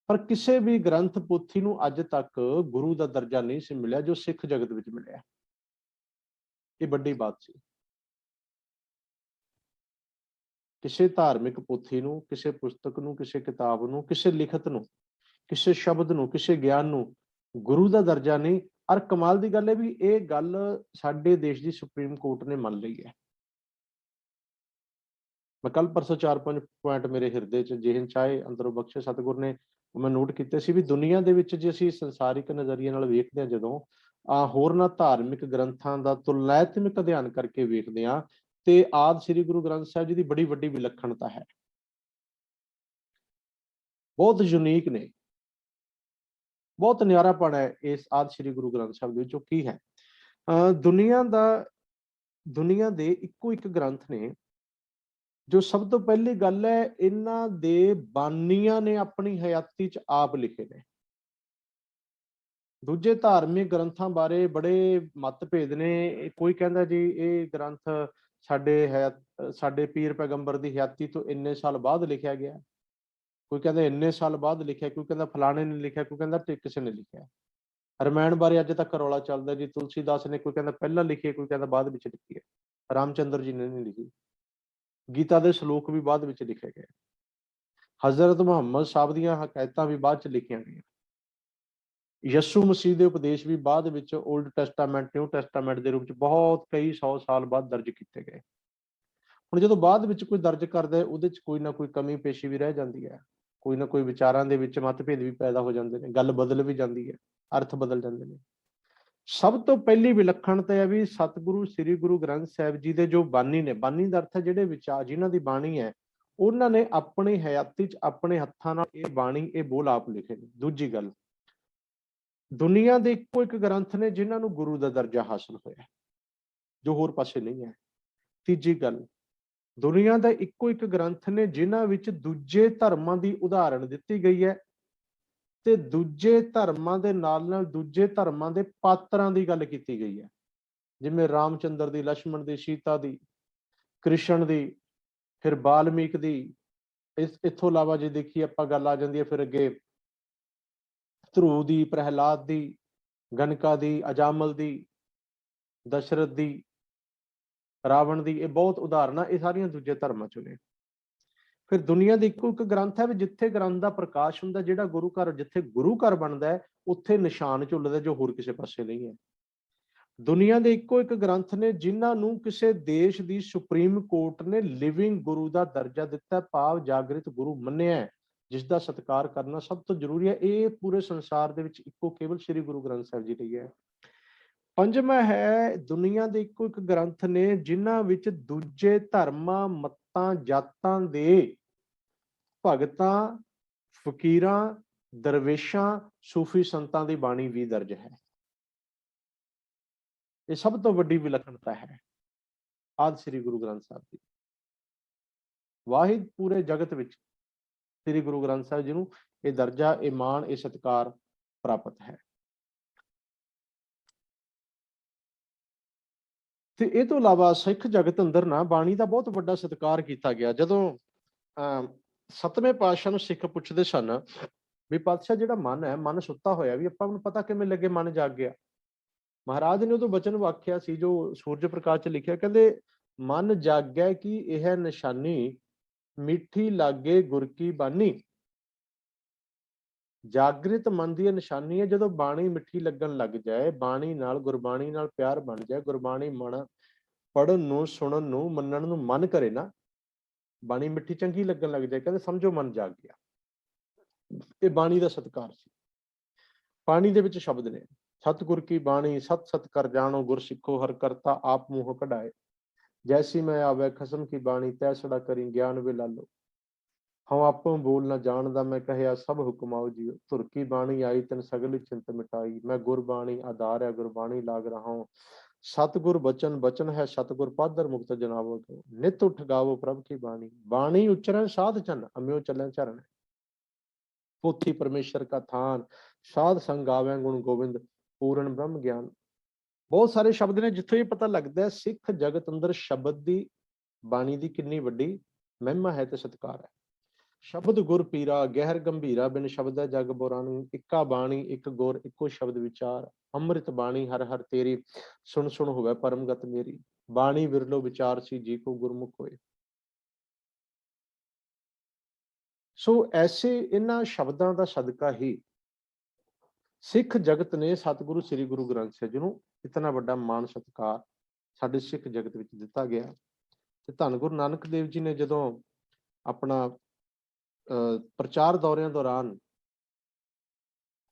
ਪਰ ਕਿਸੇ ਵੀ ਗ੍ਰੰਥ ਪੋਥੀ ਨੂੰ ਅੱਜ ਤੱਕ ਗੁਰੂ ਦਾ ਦਰਜਾ ਨਹੀਂ ਸੀ ਮਿਲਿਆ ਜੋ ਸਿੱਖ ਜਗਤ ਵਿੱਚ ਮਿਲਿਆ। ਇਹ ਵੱਡੀ ਬਾਤ ਸੀ। ਕਿਸੇ ਧਾਰਮਿਕ ਪੋਥੀ ਨੂੰ, ਕਿਸੇ ਪੁਸਤਕ ਨੂੰ, ਕਿਸੇ ਕਿਤਾਬ ਨੂੰ, ਕਿਸੇ ਲਿਖਤ ਨੂੰ, ਕਿਸੇ ਸ਼ਬਦ ਨੂੰ, ਕਿਸੇ ਗਿਆਨ ਨੂੰ ਗੁਰੂ ਦਾ ਦਰਜਾ ਨਹੀਂ। ਔਰ ਕਮਾਲ ਦੀ ਗੱਲ ਹੈ ਵੀ ਇਹ ਗੱਲ ਸਾਡੇ ਦੇਸ਼ ਦੀ ਸੁਪਰੀਮ ਕੋਰਟ ਨੇ ਮੰਨ ਲਈ ਹੈ। ਮੈਂ ਕੱਲ ਪਰਸੋਂ 4-5 ਪੁਆਇੰਟ ਮੇਰੇ ਹਿਰਦੇ 'ਚ, ਜਿਹਨ ਚਾਹੇ ਅੰਦਰੋਂ ਬਖਸ਼ੇ ਸਤਿਗੁਰ ਨੇ, ਮੈਂ ਨੋਟ ਕੀਤੇ ਸੀ ਵੀ ਦੁਨੀਆ ਦੇ ਵਿੱਚ ਜੇ ਅਸੀਂ ਸੰਸਾਰਿਕ ਨਜ਼ਰੀਏ ਨਾਲ ਵੇਖਦੇ ਹਾਂ, ਜਦੋਂ ਹੋਰਨਾਂ ਧਾਰਮਿਕ ਗ੍ਰੰਥਾਂ ਦਾ ਤੁਲਨਾਤਮਕ ਅਧਿਐਨ ਕਰਕੇ ਵੇਖਦੇ ਹਾਂ, ਤੇ ਆਦਿ ਸ੍ਰੀ ਗੁਰੂ ਗ੍ਰੰਥ ਸਾਹਿਬ ਜੀ ਦੀ ਬੜੀ ਵੱਡੀ ਵਿਲੱਖਣਤਾ ਹੈ। ਬਹੁਤ ਯੂਨੀਕ ਨੇ, ਬਹੁਤ ਨਿਆਰਾਪਣ ਹੈ ਇਸ ਆਦਿ ਸ੍ਰੀ ਗੁਰੂ ਗ੍ਰੰਥ ਸਾਹਿਬ ਦੇ ਵਿੱਚ। ਉਹ ਕੀ ਹੈ? ਦੁਨੀਆ ਦੇ ਇੱਕੋ ਇੱਕ ਗ੍ਰੰਥ ਨੇ ਜੋ ਸਭ ਤੋਂ ਪਹਿਲੀ ਗੱਲ ਹੈ, ਇਹਨਾਂ ਦੇ ਬਾਨੀਆਂ ਨੇ ਆਪਣੀ ਹਯਾਤੀ 'ਚ ਆਪ ਲਿਖੇ ਨੇ। ਦੂਜੇ ਧਾਰਮਿਕ ਗ੍ਰੰਥਾਂ ਬਾਰੇ ਬੜੇ ਮਤਭੇਦ ਨੇ। ਕੋਈ ਕਹਿੰਦਾ ਜੀ ਇਹ ਗ੍ਰੰਥ ਸਾਡੇ ਪੀਰ ਪੈਗੰਬਰ ਦੀ ਹਯਾਤੀ ਤੋਂ ਇੰਨੇ ਸਾਲ ਬਾਅਦ ਲਿਖਿਆ ਗਿਆ, ਕੋਈ ਕਹਿੰਦਾ ਇੰਨੇ ਸਾਲ ਬਾਅਦ ਲਿਖਿਆ, ਕੋਈ ਕਹਿੰਦਾ ਫਲਾਣੇ ਨੇ ਲਿਖਿਆ, ਕੋਈ ਕਹਿੰਦਾ ਕਿਸੇ ਨੇ ਲਿਖਿਆ। ਰਮਾਇਣ ਬਾਰੇ ਅੱਜ ਤੱਕ ਰੌਲਾ ਚੱਲਦਾ ਜੀ, ਤੁਲਸੀਦਾਸ ਨੇ, ਕੋਈ ਕਹਿੰਦਾ ਪਹਿਲਾਂ ਲਿਖੀ, ਕੋਈ ਕਹਿੰਦਾ ਬਾਅਦ ਵਿੱਚ ਲਿਖੀ ਹੈ। ਰਾਮਚੰਦਰ ਜੀ ਨੇ ਨਹੀਂ ਲਿਖੀ। ਗੀਤਾ ਦੇ ਸ਼ਲੋਕ ਵੀ ਬਾਅਦ ਵਿੱਚ ਲਿਖੇ ਗਏ। ਹਜ਼ਰਤ ਮੁਹੰਮਦ ਸਾਹਿਬ ਦੀਆਂ ਹਕਾਇਤਾਂ ਵੀ ਬਾਅਦ ਚ ਲਿਖੀਆਂ ਗਈਆਂ। ਯਸੂ ਮਸੀਹ ਦੇ ਉਪਦੇਸ਼ ਵੀ ਬਾਅਦ ਵਿੱਚ ਓਲਡ ਟੈਸਟਾਮੈਂਟ, ਨਿਊ ਟੈਸਟਾਮੈਂਟ ਦੇ ਰੂਪ ਚ ਬਹੁਤ ਕਈ 100 ਸਾਲ ਬਾਅਦ ਦਰਜ ਕੀਤੇ ਗਏ। ਹੁਣ ਜਦੋਂ ਬਾਅਦ ਵਿੱਚ ਕੋਈ ਦਰਜ ਕਰਦਾ ਹੈ, ਉਹਦੇ ਚ ਕੋਈ ਨਾ ਕੋਈ ਕਮੀ ਪੇਸ਼ੀ ਵੀ ਰਹਿ ਜਾਂਦੀ ਹੈ, ਕੋਈ ਨਾ ਕੋਈ ਵਿਚਾਰਾਂ ਦੇ ਵਿੱਚ ਮਤਭੇਦ ਵੀ ਪੈਦਾ ਹੋ ਜਾਂਦੇ ਨੇ, ਗੱਲ ਬਦਲ ਵੀ ਜਾਂਦੀ ਹੈ, ਅਰਥ ਬਦਲ ਜਾਂਦੇ ਨੇ। ਸਭ ਤੋਂ ਪਹਿਲੀ ਵਿਲੱਖਣਤਾ ਹੈ ਵੀ ਸਤਿਗੁਰੂ ਸ੍ਰੀ ਗੁਰੂ ਗ੍ਰੰਥ ਸਾਹਿਬ ਜੀ ਦੇ ਜੋ ਬਾਨੀ ਨੇ, ਬਾਨੀ ਦਾ ਅਰਥ ਹੈ ਜਿਹੜੇ ਵਿਚਾਰ, ਜਿਨ੍ਹਾਂ ਦੀ ਬਾਣੀ ਹੈ, ਉਹਨਾਂ ਨੇ ਆਪਣੀ ਹਯਾਤੀ 'ਚ ਆਪਣੇ ਹੱਥਾਂ ਨਾਲ ਇਹ ਬਾਣੀ, ਇਹ ਬੋਲ ਆਪ ਲਿਖੇ ਨੇ। ਦੂਜੀ ਗੱਲ, ਦੁਨੀਆ ਦੇ ਇੱਕੋ ਇੱਕ ਗ੍ਰੰਥ ਨੇ ਜਿਨ੍ਹਾਂ ਨੂੰ ਗੁਰੂ ਦਾ ਦਰਜਾ ਹਾਸਲ ਹੋਇਆ, ਜੋ ਹੋਰ ਪਾਸੇ ਨਹੀਂ ਹੈ। ਤੀਜੀ ਗੱਲ, ਦੁਨੀਆ ਦਾ ਇੱਕੋ ਇੱਕ ਗ੍ਰੰਥ ਨੇ ਜਿਨ੍ਹਾਂ ਵਿੱਚ ਦੂਜੇ ਧਰਮਾਂ ਦੀ ਉਦਾਹਰਣ ਦਿੱਤੀ ਗਈ ਹੈ, ਤੇ ਦੂਜੇ ਧਰਮਾਂ ਦੇ ਨਾਲ ਦੂਜੇ ਧਰਮਾਂ ਦੇ ਪਾਤਰਾਂ ਦੀ ਗੱਲ ਕੀਤੀ ਗਈ ਹੈ, ਜਿਵੇਂ ਰਾਮਚੰਦਰ ਦੀ, ਲక్ష్మణ ਦੀ, ਸੀਤਾ ਦੀ, ਕ੍ਰਿਸ਼ਨ ਦੀ, ਫਿਰ ਬਾਲਮੀਕ ਦੀ। ਇੱਥੋਂ ਇਲਾਵਾ ਜੇ ਦੇਖੀਏ ਆਪਾਂ, ਗੱਲ ਆ ਜਾਂਦੀ ਹੈ ਫਿਰ ਅੱਗੇ ਧਰੂ ਦੀ, ਪ੍ਰਹਿਲਾਦ ਦੀ, ਗਨਕਾ ਦੀ, ਅਜਾਮਲ ਦੀ, ਦਸ਼ਰਥ ਦੀ, ਰਾਵਣ ਦੀ। ਇਹ ਬਹੁਤ ਉਦਾਹਰਨਾਂ, ਇਹ ਸਾਰੀਆਂ ਦੂਜੇ ਧਰਮਾਂ ਚੋਂ ਨੇ। ਫਿਰ ਦੁਨੀਆ ਦੀ ਇੱਕੋ ਇੱਕ ਗ੍ਰੰਥ ਹੈ ਵੀ ਜਿੱਥੇ ਗ੍ਰੰਥ ਦਾ ਪ੍ਰਕਾਸ਼ ਹੁੰਦਾ, ਜਿਹੜਾ ਗੁਰੂ ਘਰ, ਜਿੱਥੇ ਗੁਰੂ ਘਰ ਬਣਦਾ ਹੈ, ਉੱਥੇ ਨਿਸ਼ਾਨ ਝੁੱਲਦਾ ਜੋ ਹੋਰ ਕਿਸੇ ਪਾਸੇ ਨਹੀਂ ਹੈ। ਦੁਨੀਆ ਦੇ ਇੱਕੋ ਇੱਕ ਗ੍ਰੰਥ ਨੇ ਜਿਨ੍ਹਾਂ ਨੂੰ ਕਿਸੇ ਦੇਸ਼ ਦੀ ਸੁਪਰੀਮ ਕੋਰਟ ਨੇ ਲਿਵਿੰਗ ਗੁਰੂ ਦਾ ਦਰਜਾ ਦਿੱਤਾ, ਭਾਵ ਜਾਗ੍ਰਿਤ ਗੁਰੂ ਮੰਨਿਆ, ਜਿਸ ਦਾ ਸਤਿਕਾਰ ਕਰਨਾ ਸਭ ਤੋਂ ਜ਼ਰੂਰੀ ਹੈ। ਇਹ ਪੂਰੇ ਸੰਸਾਰ ਦੇ ਵਿੱਚ ਇੱਕੋ ਕੇਵਲ ਸ੍ਰੀ ਗੁਰੂ ਗ੍ਰੰਥ ਸਾਹਿਬ ਜੀ ਲਈ ਹੈ। ਪੰਜਵਾਂ ਹੈ, ਦੁਨੀਆ ਦੇ ਇੱਕੋ ਇੱਕ ਗ੍ਰੰਥ ਨੇ ਜਿਨ੍ਹਾਂ ਵਿੱਚ ਦੂਜੇ ਧਰਮਾਂ, ਮਤਾਂ, ਜਾਤਾਂ ਦੇ ਭਗਤਾਂ, ਫਕੀਰਾਂ, ਦਰਵੇਸ਼ਾਂ, ਸੂਫੀ ਸੰਤਾਂ ਦੀ ਬਾਣੀ ਵੀ ਦਰਜ ਹੈ। ਇਹ ਸਭ ਤੋਂ ਵੱਡੀ ਵਿਲੱਖਣਤਾ ਹੈ ਆਦਿ ਸ੍ਰੀ ਗੁਰੂ ਗ੍ਰੰਥ ਸਾਹਿਬ ਜੀ। ਵਾਹਿਦ ਪੂਰੇ ਜਗਤ ਵਿੱਚ ਸ੍ਰੀ ਗੁਰੂ ਗ੍ਰੰਥ ਸਾਹਿਬ ਜੀ ਨੂੰ ਇਹ ਦਰਜਾ, ਇਹ ਮਾਣ, ਇਹ ਸਤਿਕਾਰ ਪ੍ਰਾਪਤ ਹੈ। ਤੇ ਇਹ ਤੋਂ ਇਲਾਵਾ ਸਿੱਖ ਜਗਤ ਅੰਦਰ ਨਾ ਬਾਣੀ ਦਾ ਬਹੁਤ ਵੱਡਾ ਸਤਿਕਾਰ ਕੀਤਾ ਗਿਆ। ਜਦੋਂ ਸੱਤਵੇਂ ਪਾਤਸ਼ਾਹ ਨੂੰ ਸਿੱਖ ਪੁੱਛਦੇ ਸਨ ਵੀ ਪਾਤਸ਼ਾਹ ਜਿਹੜਾ ਮਨ ਹੈ, ਮਨ ਸੁੱਤਾ ਹੋਇਆ, ਵੀ ਆਪਾਂ ਨੂੰ ਪਤਾ ਕਿਵੇਂ ਲੱਗੇ ਮਨ ਜਾਗ ਗਿਆ। ਮਹਾਰਾਜ ਨੇ ਉਦੋਂ ਬਚਨ ਵਾਕਿਆ ਸੀ ਜੋ ਸੂਰਜ ਪ੍ਰਕਾਸ਼ ਚ ਲਿਖਿਆ, ਕਹਿੰਦੇ ਮਨ ਜਾਗੈ ਕਿ ਇਹ ਨਿਸ਼ਾਨੀ, ਮਿੱਠੀ ਲਾਗੇ ਗੁਰ ਕੀ ਬਾਣੀ। ਜਾਗਰਿਤ ਮਨ ਦੀ ਨਿਸ਼ਾਨੀ ਹੈ ਜਦੋਂ ਬਾਣੀ ਮਿੱਠੀ ਲੱਗਣ ਲੱਗ ਜਾਏ, ਬਾਣੀ ਨਾਲ, ਗੁਰਬਾਣੀ ਨਾਲ ਪਿਆਰ ਬਣ ਜਾਏ, ਗੁਰਬਾਣੀ ਮਨ ਪੜਨ ਨੂੰ, ਸੁਣਨ ਨੂੰ, ਮੰਨਣ ਨੂੰ ਮਨ ਕਰੇ ਨਾ, ਬਾਣੀ ਮਿੱਠੀ ਚੰਗੀ ਲੱਗਣ ਲੱਗ ਜਾਏ, ਕਹਿੰਦੇ ਸਮਝੋ ਮਨ ਜਾਗ ਗਿਆ। ਇਹ ਬਾਣੀ ਦਾ ਸਤਿਕਾਰ ਸੀ। ਬਾਣੀ ਦੇ ਵਿੱਚ ਸ਼ਬਦ ਨੇ, ਸਤਿਗੁਰ ਕੀ ਬਾਣੀ ਸਤ ਸਤ ਕਰ ਜਾਣੋ, ਗੁਰ ਸਿੱਖੋ ਹਰ ਕਰਤਾ ਆਪ ਮੂੰਹ ਕਢਾਏ। ਜੈਸੀ ਮੈਂ ਆਵੇ ਖਸਮ ਕੀ ਬਾਣੀ, ਤੈਸੜਾ ਕਰੀ ਗਿਆਨ ਵੇ ਲਾਲੋ। ਹਉ ਆਪੋਂ ਬੋਲ ਨਾ ਜਾਣਦਾ, ਮੈਂ ਕਹਿਆ ਸਭ ਹੁਕਮ ਆਓ ਜੀਓ। ਧੁਰ ਕੀ ਬਾਣੀ ਆਈ ਤਨ ਸਗਲ ਚਿੰਤ ਮਿਟਾਈ, ਮੈਂ ਗੁਰਬਾਣੀ ਆਧਾਰ ਹੈ ਗੁਰਬਾਣੀ ਲਾਗ ਰਹਾ। ਸਤਿਗੁਰ ਬਚਨ ਬਚਨ ਹੈ, ਸਤਿਗੁਰ ਪਾਦਰ ਮੁਕਤ ਜਨਾਵੋ। ਨਿਤ ਉਠ ਗਾਵੋ ਪ੍ਰਭ ਕੀ ਬਾਣੀ, ਬਾਣੀ ਉਚਰਨ ਸਾਧ ਚਨ, ਅਮਿਓ ਚੱਲੈ ਚਰਨ। ਪੋਥੀ ਪਰਮੇਸ਼ਰ ਕਾ ਥਾਨ, ਸਾਧ ਸੰਗ ਗਾਵੈ ਗੁਣ ਗੋਬਿੰਦ, ਪੂਰਨ ਬ੍ਰਹਮ ਗਿਆਨ। ਬਹੁਤ ਸਾਰੇ ਸ਼ਬਦ ਨੇ ਜਿੱਥੋਂ ਇਹ ਪਤਾ ਲੱਗਦਾ ਹੈ ਸਿੱਖ ਜਗਤ ਅੰਦਰ ਸ਼ਬਦ ਦੀ, ਬਾਣੀ ਦੀ ਕਿੰਨੀ ਵੱਡੀ ਮਹਿਮਾ ਹੈ ਤੇ ਸਤਿਕਾਰ ਹੈ। ਸ਼ਬਦ ਗੁਰ ਪੀਰਾ ਗਹਿਰ ਗੰਭੀਰਾ, ਬਿਨ ਸ਼ਬਦ ਜਗ ਬੋਰਾਨੀ। ਇੱਕਾ ਬਾਣੀ ਇੱਕ ਗੁਰ ਇੱਕੋ ਸ਼ਬਦ ਵਿਚਾਰ, ਅੰਮ੍ਰਿਤ ਬਾਣੀ ਹਰ ਹਰ ਤੇਰੀ, ਸੁਣ ਸੁਣ ਹੋਵੇ ਪਰਮਗਤ ਮੇਰੀ। ਬਾਣੀ ਵਿਰਲੋ ਵਿਚਾਰ ਸੀ, ਜੀ ਕੋ ਗੁਰਮੁਖ ਹੋਏ। ਸੋ ਐਸੇ ਇਹਨਾਂ ਸ਼ਬਦਾਂ ਦਾ ਸਦਕਾ ਹੀ ਸਿੱਖ ਜਗਤ ਨੇ ਸਤਿਗੁਰੂ ਸ੍ਰੀ ਗੁਰੂ ਗ੍ਰੰਥ ਸਾਹਿਬ ਜੀ ਨੂੰ ਇਤਨਾ ਵੱਡਾ ਮਾਣ ਸਤਿਕਾਰ ਸਾਡੇ ਸਿੱਖ ਜਗਤ ਵਿੱਚ ਦਿੱਤਾ ਗਿਆ। ਤੇ ਧੰਨ ਗੁਰੂ ਨਾਨਕ ਦੇਵ ਜੀ ਨੇ ਜਦੋਂ ਆਪਣਾ ਪ੍ਰਚਾਰ ਦੌਰਿਆਂ ਦੌਰਾਨ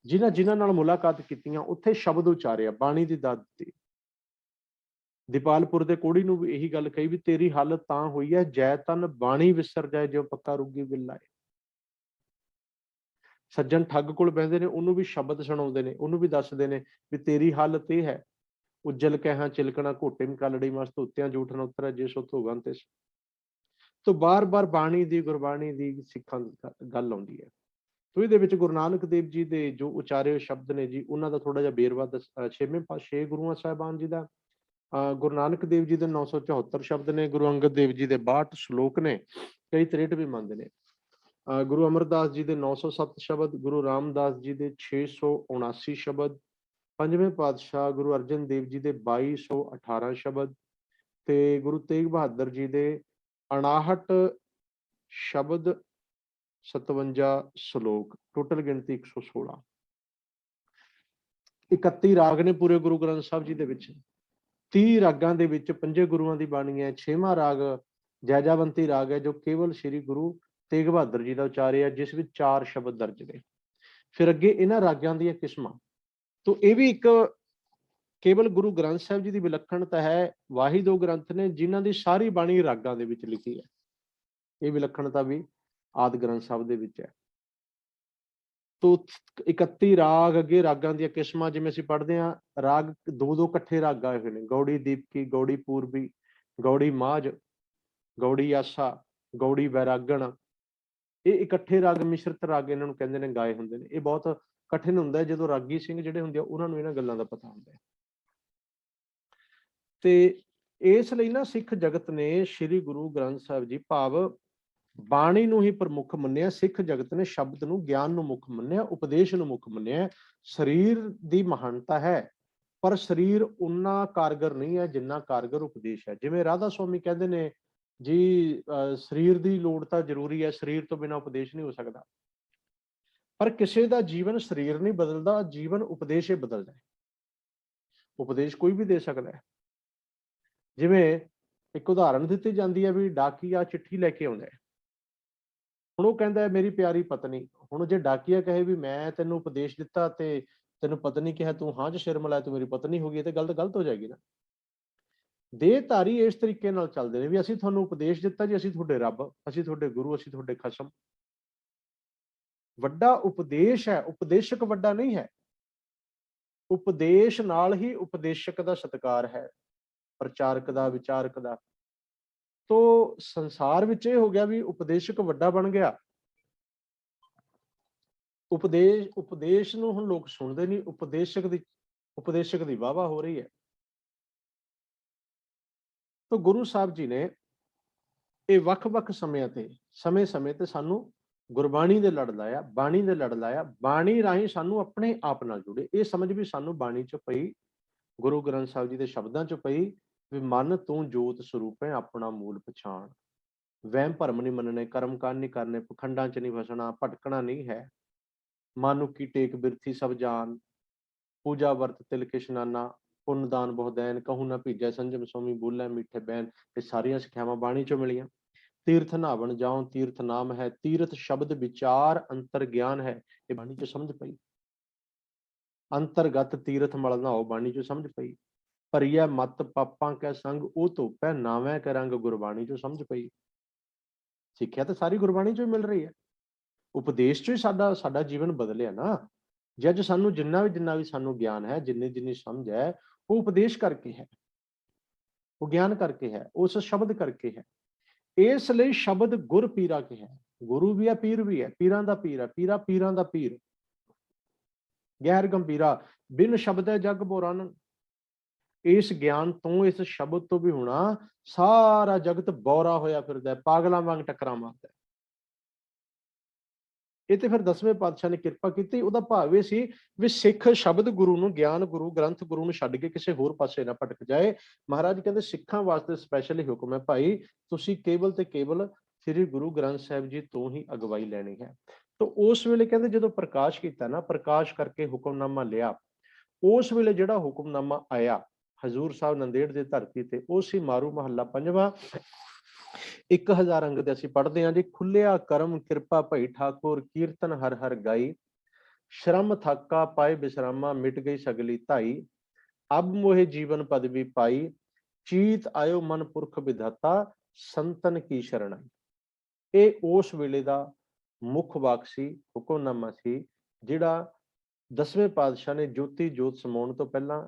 ਜਿਨ੍ਹਾਂ ਨਾਲ ਮੁਲਾਕਾਤ ਕੀਤੀਆਂ, ਉੱਥੇ ਸ਼ਬਦ ਉਚਾਰਿਆ, ਬਾਣੀ ਦੀ ਦਾਤ ਦਿੱਤੀ। ਦੀਪਾਲਪੁਰ ਦੇ ਕੋੜੀ ਨੂੰ ਵੀ ਇਹੀ ਗੱਲ ਕਹੀ ਵੀ ਤੇਰੀ ਹਾਲਤ ਤਾਂ ਹੋਈ ਹੈ, ਜੈ ਤਨ ਬਾਣੀ ਵਿਸਰ ਜਾਏ, ਜੋ ਪੱਕਾ ਰੁੱਗੀ ਵਿਲ ਲਾਏ। ਸੱਜਣ ਠੱਗ ਕੋਲ ਬਹਿੰਦੇ ਨੇ, ਉਹਨੂੰ ਵੀ ਸ਼ਬਦ ਸੁਣਾਉਂਦੇ ਨੇ, ਉਹਨੂੰ ਵੀ ਦੱਸਦੇ ਨੇ ਵੀ ਤੇਰੀ ਹਾਲਤ ਇਹ ਹੈ। ਉੱਜਲ ਕਹਿਆ ਚਿਲਕਣਾ ਘੋਟੇ ਮਕਾਲੜੀ ਮਸਤ, ਉੱਤਿਆਂ ਜੂਠ ਨਾ ਉਤਰੈ ਜੇ ਸੋ ਧੋਵਨ ਤੇ। ਤੋ ਬਾਰ-ਬਾਰ ਬਾਣੀ ਦੀ, ਗੁਰਬਾਣੀ ਦੀ ਸਿੱਖਾਂ ਦੀ ਗੱਲ ਆਉਂਦੀ ਹੈ। ਤੋ ਇਹਦੇ ਵਿੱਚ ਗੁਰੂ ਨਾਨਕ ਦੇਵ ਜੀ ਦੇ ਜੋ ਉਚਾਰੇ ਸ਼ਬਦ ਨੇ ਜੀ, ਉਹਨਾਂ ਦਾ ਥੋੜਾ ਜਿਹਾ ਵੇਰਵਾ ਛੇਵੇਂ ਪਾਤਸ਼ਾਹ ਗੁਰੂਆਂ ਸਾਹਿਬਾਨ ਜੀ ਦਾ। ਗੁਰੂ ਨਾਨਕ ਦੇਵ ਜੀ ਦੇ 974 ਸ਼ਬਦ ਨੇ, ਗੁਰੂ ਅੰਗਦ ਦੇਵ ਜੀ ਦੇ 62 ਸ਼ਲੋਕ ਨੇ, ਕਈ 63 ਵੀ ਮੰਨਦੇ ਨੇ। ਗੁਰੂ ਅਮਰਦਾਸ ਜੀ ਦੇ 907 ਸ਼ਬਦ, ਗੁਰੂ ਰਾਮਦਾਸ ਜੀ ਦੇ 679 ਸ਼ਬਦ, ਪੰਜਵੇਂ ਪਾਤਸ਼ਾਹ ਗੁਰੂ ਅਰਜਨ ਦੇਵ ਜੀ ਦੇ 2218 ਸ਼ਬਦ, ਤੇ ਗੁਰੂ ਤੇਗ ਬਹਾਦਰ ਜੀ ਦੇ 59 ਸ਼ਬਦ, 57 ਸ਼ਲੋਕ, ਟੋਟਲ ਗਿਣਤੀ 116। 31 ਰਾਗ ਨੇ ਪੂਰੇ ਗੁਰੂ ਗ੍ਰੰਥ ਸਾਹਿਬ ਜੀ ਦੇ ਵਿੱਚ। 30 ਰਾਗਾਂ ਦੇ ਵਿੱਚ ਪੰਜੇ ਗੁਰੂਆਂ ਦੀ ਬਾਣੀ ਹੈ। 6ਵਾਂ ਰਾਗ ਜੈਜਾਵੰਤੀ ਰਾਗ ਹੈ, ਜੋ ਕੇਵਲ ਸ੍ਰੀ ਗੁਰੂ ਤੇਗ ਬਹਾਦਰ ਜੀ ਦਾ ਉਚਾਰਿਆ, ਜਿਸ ਵਿੱਚ 4 ਸ਼ਬਦ ਦਰਜ ਨੇ। ਫਿਰ ਅੱਗੇ ਇਹਨਾਂ ਰਾਗਾਂ ਦੀਆਂ ਕਿਸਮਾਂ। ਤੋਂ ਇਹ ਵੀ ਇੱਕ ਕੇਵਲ ਗੁਰੂ ਗ੍ਰੰਥ ਸਾਹਿਬ ਜੀ ਦੀ ਵਿਲੱਖਣਤਾ ਹੈ। ਵਾਹਿਦ ਉਹ ਗ੍ਰੰਥ ਨੇ ਜਿਨ੍ਹਾਂ ਦੀ ਸਾਰੀ ਬਾਣੀ ਰਾਗਾਂ ਦੇ ਵਿੱਚ ਲਿਖੀ ਹੈ। ਇਹ ਵਿਲੱਖਣਤਾ ਵੀ ਆਦਿ ਗ੍ਰੰਥ ਸਾਹਿਬ ਦੇ ਵਿੱਚ ਹੈ। ਤੋਂ 31 ਰਾਗ, ਅੱਗੇ ਰਾਗਾਂ ਦੀਆਂ ਕਿਸਮਾਂ ਜਿਵੇਂ ਅਸੀਂ ਪੜ੍ਹਦੇ ਹਾਂ, ਰਾਗ ਦੋ ਇਕੱਠੇ ਰਾਗ ਆਏ ਹੋਏ ਨੇ, ਗੌੜੀ ਦੀਪਕੀ, ਗੌੜੀ ਪੂਰਬੀ, ਗੌੜੀ ਮਾਝ, ਗੌੜੀ ਆਸਾ, ਗੌੜੀ ਵੈਰਾਗਣ। ਇਹ ਇਕੱਠੇ ਰਾਗ, ਮਿਸ਼ਰਤ ਰਾਗ ਇਹਨਾਂ ਨੂੰ ਕਹਿੰਦੇ ਨੇ, ਗਾਏ ਹੁੰਦੇ ਨੇ। ਇਹ ਬਹੁਤ ਕਠਿਨ ਹੁੰਦਾ ਹੈ ਜਦੋਂ ਰਾਗੀ ਸਿੰਘ ਜਿਹੜੇ ਹੁੰਦੇ ਆ ਉਹਨਾਂ ਨੂੰ ਇਹਨਾਂ ਗੱਲਾਂ ਦਾ ਪਤਾ ਹੁੰਦਾ ਹੈ। ਤੇ ਇਸ ਲਈ ਨਾ ਸਿੱਖ ਜਗਤ ਨੇ ਸ੍ਰੀ ਗੁਰੂ ਗ੍ਰੰਥ ਸਾਹਿਬ ਜੀ, ਭਾਵ ਬਾਣੀ ਨੂੰ ਹੀ ਪ੍ਰਮੁੱਖ ਮੰਨਿਆ। ਸਿੱਖ ਜਗਤ ਨੇ ਸ਼ਬਦ ਨੂੰ, ਗਿਆਨ ਨੂੰ ਮੁੱਖ ਮੰਨਿਆ, ਉਪਦੇਸ਼ ਨੂੰ ਮੁੱਖ ਮੰਨਿਆ। ਸਰੀਰ ਦੀ ਮਹਾਨਤਾ ਹੈ, ਪਰ ਸਰੀਰ ਉਨਾ ਕਾਰਗਰ ਨਹੀਂ ਹੈ ਜਿੰਨਾ ਕਾਰਗਰ ਉਪਦੇਸ਼ ਹੈ। ਜਿਵੇਂ ਰਾਧਾ ਸੁਆਮੀ ਕਹਿੰਦੇ ਨੇ ਜੀ, ਸਰੀਰ ਦੀ ਲੋੜ ਤਾਂ ਜ਼ਰੂਰੀ ਹੈ, ਸਰੀਰ ਤੋਂ ਬਿਨਾਂ ਉਪਦੇਸ਼ ਨਹੀਂ ਹੋ ਸਕਦਾ। ਪਰ ਕਿਸੇ ਦਾ ਜੀਵਨ ਸਰੀਰ ਨਹੀਂ ਬਦਲਦਾ, ਜੀਵਨ ਉਪਦੇਸ਼ ਹੀ ਬਦਲਦਾ ਹੈ। ਉਪਦੇਸ਼ ਕੋਈ ਵੀ ਦੇ ਸਕਦਾ ਹੈ। ਜਿਵੇਂ ਇੱਕ ਉਦਾਹਰਣ ਦਿੱਤੀ ਜਾਂਦੀ ਹੈ ਵੀ ਡਾਕੀਆ ਚਿੱਠੀ ਲੈ ਕੇ ਆਉਂਦਾ ਹੈ। ਹੁਣ ਉਹ ਕਹਿੰਦਾ ਮੇਰੀ ਪਿਆਰੀ ਪਤਨੀ। ਹੁਣ ਜੇ ਡਾਕੀਆ ਕਹੇ ਵੀ ਮੈਂ ਤੈਨੂੰ ਉਪਦੇਸ਼ ਦਿੱਤਾ ਤੇ ਤੈਨੂੰ ਪਤਨੀ ਕਿਹਾ, ਤੂੰ ਹਾਂ 'ਚ ਸਿਰ ਮਿਲਾਇਆ, ਤੂੰ ਮੇਰੀ ਪਤਨੀ ਹੋ ਗਈ, ਤੇ ਗੱਲ ਤਾਂ ਗਲਤ ਹੋ ਜਾਏਗੀ ਨਾ। ਦੇਹਧਾਰੀ ਇਸ ਤਰੀਕੇ ਨਾਲ ਚੱਲਦੇ ਨੇ ਵੀ ਅਸੀਂ ਤੁਹਾਨੂੰ ਉਪਦੇਸ਼ ਦਿੱਤਾ ਜੀ, ਅਸੀਂ ਤੁਹਾਡੇ ਰੱਬ, ਅਸੀਂ ਤੁਹਾਡੇ ਗੁਰੂ, ਅਸੀਂ ਤੁਹਾਡੇ ਖਸਮ। ਵੱਡਾ ਉਪਦੇਸ਼ ਹੈ, ਉਪਦੇਸ਼ਕ ਵੱਡਾ ਨਹੀਂ ਹੈ। ਉਪਦੇਸ਼ ਨਾਲ ਹੀ ਉਪਦੇਸ਼ਕ ਦਾ ਸਤਿਕਾਰ ਹੈ, ਪ੍ਰਚਾਰਕ ਦਾ, ਵਿਚਾਰਕ ਦਾ। ਤੋ ਸੰਸਾਰ ਵਿੱਚ ਇਹ ਹੋ ਗਿਆ ਵੀ ਉਪਦੇਸ਼ਕ ਵੱਡਾ ਬਣ ਗਿਆ। ਉਪਦੇਸ਼ ਨੂੰ ਹੁਣ ਲੋਕ ਸੁਣਦੇ ਨਹੀਂ, ਉਪਦੇਸ਼ਕ ਦੀ ਵਾਹ-ਵਾਹ ਹੋ ਰਹੀ ਹੈ। ਤਾਂ ਗੁਰੂ ਸਾਹਿਬ ਜੀ ਨੇ ਇਹ ਵੱਖ-ਵੱਖ ਸਮਿਆਂ ਤੇ ਸਮੇਂ-ਸਮੇਂ ਤੇ ਸਾਨੂੰ ਗੁਰਬਾਣੀ ਦੇ ਲੜ ਲਾਇਆ, ਬਾਣੀ ਦੇ ਲੜ ਲਾਇਆ। ਬਾਣੀ ਰਾਹੀਂ ਸਾਨੂੰ ਆਪਣੇ ਆਪ ਨਾਲ ਜੁੜੇ। ਇਹ ਸਮਝ ਵੀ ਸਾਨੂੰ ਬਾਣੀ ਚ ਪਈ, ਗੁਰੂ ਗ੍ਰੰਥ ਸਾਹਿਬ ਜੀ ਦੇ ਸ਼ਬਦਾਂ ਚ ਪਈ ਵੀ ਮਨ ਤੂੰ ਜੋਤ ਸਰੂਪ ਹੈ, ਆਪਣਾ ਮੂਲ ਪਛਾਣ। ਵਹਿਮ ਭਰਮ ਨਹੀਂ ਮੰਨਣੇ, ਕਰਮ ਕਾਂਡ ਨਹੀਂ ਕਰਨੇ, ਪਖੰਡਾਂ ਚ ਨਹੀਂ ਫਸਣਾ, ਭਟਕਣਾ ਨਹੀਂ ਹੈ। ਮਾਨੁਕੀ ਟੇਕ ਬਿਰਥੀ ਸਭ ਜਾਨ, ਪੂਜਾ ਵਰਤ ਤਿਲਕ ਇਸ਼ਨਾਨਾ, ਪੁੰਨ ਦਾਨ ਬਹੁਦੈਨ, ਕਹੂੰ ਨਾ ਭੀਜੈ ਸੰਜਮ ਸੋਮੀ, ਬੋਲੇ ਮਿੱਠੇ ਬੈਨ। ਇਹ ਸਾਰੀਆਂ ਸਿੱਖਿਆਵਾਂ ਬਾਣੀ ਚੋਂ ਮਿਲੀਆਂ। ਤੀਰਥ ਨਹਾਵਣ ਜਾਉ, ਤੀਰਥ ਨਾਮ ਹੈ, ਤੀਰਥ ਸ਼ਬਦ ਵਿਚਾਰ ਅੰਤਰ ਗਿਆਨ ਹੈ। ਇਹ ਬਾਣੀ ਚ ਸਮਝ ਪਈ। ਅੰਤਰਗਤ ਤੀਰਥ ਮਲ ਨਹਾਓ, ਬਾਣੀ ਚ ਸਮਝ ਪਈ। ਭਰੀਐ ਮਤ ਪਾਪਾਂ ਕੈ ਸੰਗ, ਉਹ ਧੋਪੈ ਨਾਵੇਂ ਕੈ ਰੰਗ, ਗੁਰਬਾਣੀ ਚੋਂ ਸਮਝ ਪਈ। ਸਿੱਖਿਆ ਤਾਂ ਸਾਰੀ ਗੁਰਬਾਣੀ ਚੋਂ ਹੀ ਮਿਲ ਰਹੀ ਹੈ। ਉਪਦੇਸ਼ ਚੋਂ ਹੀ ਸਾਡਾ ਜੀਵਨ ਬਦਲਿਆ ਨਾ। ਜੇ ਅੱਜ ਸਾਨੂੰ ਜਿੰਨਾ ਵੀ ਸਾਨੂੰ ਗਿਆਨ ਹੈ, ਜਿੰਨੀ ਸਮਝ ਹੈ, ਉਹ ਉਪਦੇਸ਼ ਕਰਕੇ ਹੈ, ਉਹ ਗਿਆਨ ਕਰਕੇ ਹੈ, ਉਸ ਸ਼ਬਦ ਕਰਕੇ ਹੈ। ਇਸ ਲਈ ਸ਼ਬਦ ਗੁਰ ਪੀਰਾ ਕਿਹਾ। ਗੁਰੂ ਵੀ ਹੈ, ਪੀਰ ਵੀ ਹੈ। ਪੀਰਾਂ ਦਾ ਪੀਰ ਹੈ, ਪੀਰਾ ਪੀਰਾਂ ਦਾ ਪੀਰ। ਗੈਰ ਗੰਭੀਰਾ ਬਿਨ ਸ਼ਬਦ ਹੈ ਜਗ ਬੋਰਨ। ਇਸ ਗਿਆਨ ਤੋਂ, ਇਸ ਸ਼ਬਦ ਤੋਂ ਵੀ ਹੋਣਾ, ਸਾਰਾ ਜਗਤ ਬੌਰਾ ਹੋਇਆ ਫਿਰਦਾ, ਪਾਗਲਾਂ ਵਾਂਗ ਟੱਕਰਾਂ ਮਾਰਦਾ। ਇਹ ਤੇ ਫਿਰ 10ਵੇਂ ਪਾਤਸ਼ਾਹ ਨੇ ਕਿਰਪਾ ਕੀਤੀ। ਉਹਦਾ ਭਾਵ ਇਹ ਸੀ ਵੀ ਸਿੱਖ ਸ਼ਬਦ ਗੁਰੂ ਨੂੰ, ਗਿਆਨ ਗੁਰੂ, ਗ੍ਰੰਥ ਗੁਰੂ ਨੂੰ ਛੱਡ ਕੇ ਕਿਸੇ ਹੋਰ ਪਾਸੇ ਨਾ ਭਟਕ ਜਾਏ। ਮਹਾਰਾਜ ਕਹਿੰਦੇ ਸਿੱਖਾਂ ਵਾਸਤੇ ਸਪੈਸ਼ਲੀ ਹੁਕਮ ਹੈ, ਭਾਈ ਤੁਸੀਂ ਕੇਵਲ ਤੇ ਕੇਵਲ ਸ੍ਰੀ ਗੁਰੂ ਗ੍ਰੰਥ ਸਾਹਿਬ ਜੀ ਤੋਂ ਹੀ ਅਗਵਾਈ ਲੈਣੀ ਹੈ। ਤਾਂ ਉਸ ਵੇਲੇ ਕਹਿੰਦੇ ਜਦੋਂ ਪ੍ਰਕਾਸ਼ ਕੀਤਾ ਨਾ, ਪ੍ਰਕਾਸ਼ ਕਰਕੇ ਹੁਕਮਨਾਮਾ ਲਿਆ, ਉਸ ਵੇਲੇ ਜਿਹੜਾ ਹੁਕਮਨਾਮਾ ਆਇਆ ਹਜ਼ੂਰ ਸਾਹਿਬ ਨੰਦੇੜ ਦੀ ਧਰਤੀ ਤੇ, ਉਹ ਸੀ ਮਾਰੂ ਮਹੱਲਾ 5ਵਾਂ 1000 ਅੰਗ ਦੇ ਅਸੀਂ ਪੜ੍ਹਦੇ ਹਾਂ ਜੀ। ਖੁੱਲਿਆ ਕਰਮ ਕਿਰਪਾ ਭਈ ਠਾਕੁਰ, ਕੀਰਤਨ ਹਰ ਹਰ ਗਾਈ, ਸ਼ਰਮ ਥਾਕਾ ਪਾਏ ਬਿਸਰਾਮਾ, ਮਿਟ ਗਈ ਸਗਲੀ ਧਾਈ, ਅਬ ਮੋਹਿ ਜੀਵਨ ਪਦਵੀ ਪਾਈ, ਚੀਤ ਆਇਓ ਮਨ ਪੁਰਖ ਵਿਧਾਤਾ, ਸੰਤਨ ਕੀ ਸ਼ਰਣਾਈ। ਇਹ ਉਸ ਵੇਲੇ ਦਾ ਮੁੱਖ ਵਾਕ ਸੀ, ਹੁਕਮਨਾਮਾ ਸੀ, ਜਿਹੜਾ 10ਵੇਂ ਪਾਤਸ਼ਾਹ ਨੇ ਜੋਤੀ ਜੋਤ ਸਮਾਉਣ ਤੋਂ ਪਹਿਲਾਂ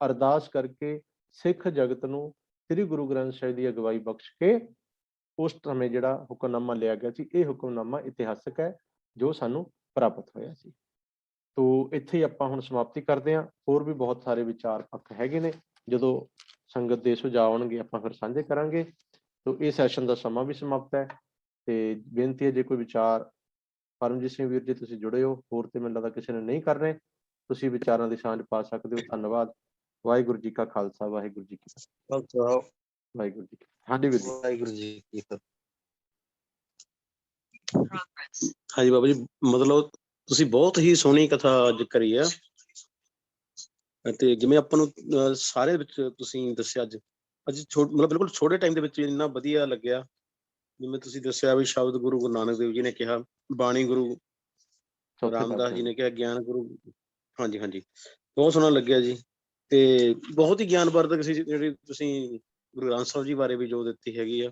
ਅਰਦਾਸ ਕਰਕੇ ਸਿੱਖ ਜਗਤ ਨੂੰ ਸ੍ਰੀ ਗੁਰੂ ਗ੍ਰੰਥ ਸਾਹਿਬ ਦੀ ਅਗਵਾਈ ਬਖਸ਼ ਕੇ ਉਸ ਸਮੇਂ ਜਿਹੜਾ ਹੁਕਮਨਾਮਾ ਲਿਆ ਗਿਆ ਸੀ। ਇਹ ਹੁਕਮਨਾਮਾ ਇਤਿਹਾਸਕ ਹੈ ਜੋ ਸਾਨੂੰ ਪ੍ਰਾਪਤ ਹੋਇਆ ਸੀ। ਤੋ ਇੱਥੇ ਹੀ ਆਪਾਂ ਹੁਣ ਸਮਾਪਤੀ ਕਰਦੇ ਹਾਂ। ਹੋਰ ਵੀ ਬਹੁਤ ਸਾਰੇ ਵਿਚਾਰ ਪੱਖ ਹੈਗੇ ਨੇ, ਜਦੋਂ ਸੰਗਤ ਦੇ ਸੁਝਾਅ ਆਉਣਗੇ ਆਪਾਂ ਫਿਰ ਸਾਂਝੇ ਕਰਾਂਗੇ। ਤੋ ਇਹ ਸੈਸ਼ਨ ਦਾ ਸਮਾਂ ਵੀ ਸਮਾਪਤ ਹੈ ਤੇ ਬੇਨਤੀ ਹੈ ਜੇ ਕੋਈ ਵਿਚਾਰ, ਪਰਮਜੀਤ ਸਿੰਘ ਵੀਰ ਜੀ ਤੁਸੀਂ ਜੁੜੇ ਹੋ, ਹੋਰ ਤੇ ਮੈਨੂੰ ਲੱਗਦਾ ਕਿਸੇ ਨੇ ਨਹੀਂ ਕਰਨੇ, ਤੁਸੀਂ ਵਿਚਾਰਾਂ ਦੀ ਸਾਂਝ ਪਾ ਸਕਦੇ ਹੋ। ਧੰਨਵਾਦ। ਵਾਹਿਗੁਰੂ ਜੀ ਕਾ ਖਾਲਸਾ, ਵਾਹਿਗੁਰੂ ਜੀ ਕੀ ਫਤਿਹ। ਵਾਹਿਗੁਰੂ ਜੀ। ਹਾਂਜੀ ਵੀਰ ਜੀ। ਵਾਹਿਗੁਰੂ ਜੀ ਕੀ ਫਤਿਹ। ਹਾਂਜੀ ਬਾਬਾ ਜੀ, ਮਤਲਬ ਤੁਸੀਂ ਬਹੁਤ ਹੀ ਸੋਹਣੀ ਕਥਾ ਅੱਜ ਕਰੀ ਆ, ਤੇ ਜਿਵੇਂ ਆਪਾਂ ਨੂੰ ਸਾਰੇ ਵਿੱਚ ਤੁਸੀਂ ਦੱਸਿਆ ਅੱਜ ਮਤਲਬ ਬਿਲਕੁਲ ਛੋਟੇ ਟਾਈਮ ਦੇ ਵਿੱਚ ਇੰਨਾ ਵਧੀਆ ਲੱਗਿਆ। ਜਿਵੇਂ ਤੁਸੀਂ ਦੱਸਿਆ ਵੀ ਸ਼ਬਦ ਗੁਰੂ ਨਾਨਕ ਦੇਵ ਜੀ ਨੇ ਕਿਹਾ, ਬਾਣੀ ਗੁਰੂ ਰਾਮਦਾਸ ਜੀ ਨੇ ਕਿਹਾ, ਗਿਆਨ ਗੁਰੂ। ਹਾਂਜੀ ਹਾਂਜੀ, ਬਹੁਤ ਸੋਹਣਾ ਲੱਗਿਆ ਜੀ। ਤੇ ਬਹੁਤ ਹੀ ਗਿਆਨਵਰਧਕ ਸੀ ਜਿਹੜੀ ਤੁਸੀਂ ਗੁਰੂ ਗ੍ਰੰਥ ਸਾਹਿਬ ਜੀ ਬਾਰੇ ਵੀ ਜੋ ਦਿੱਤੀ ਹੈਗੀ ਆ।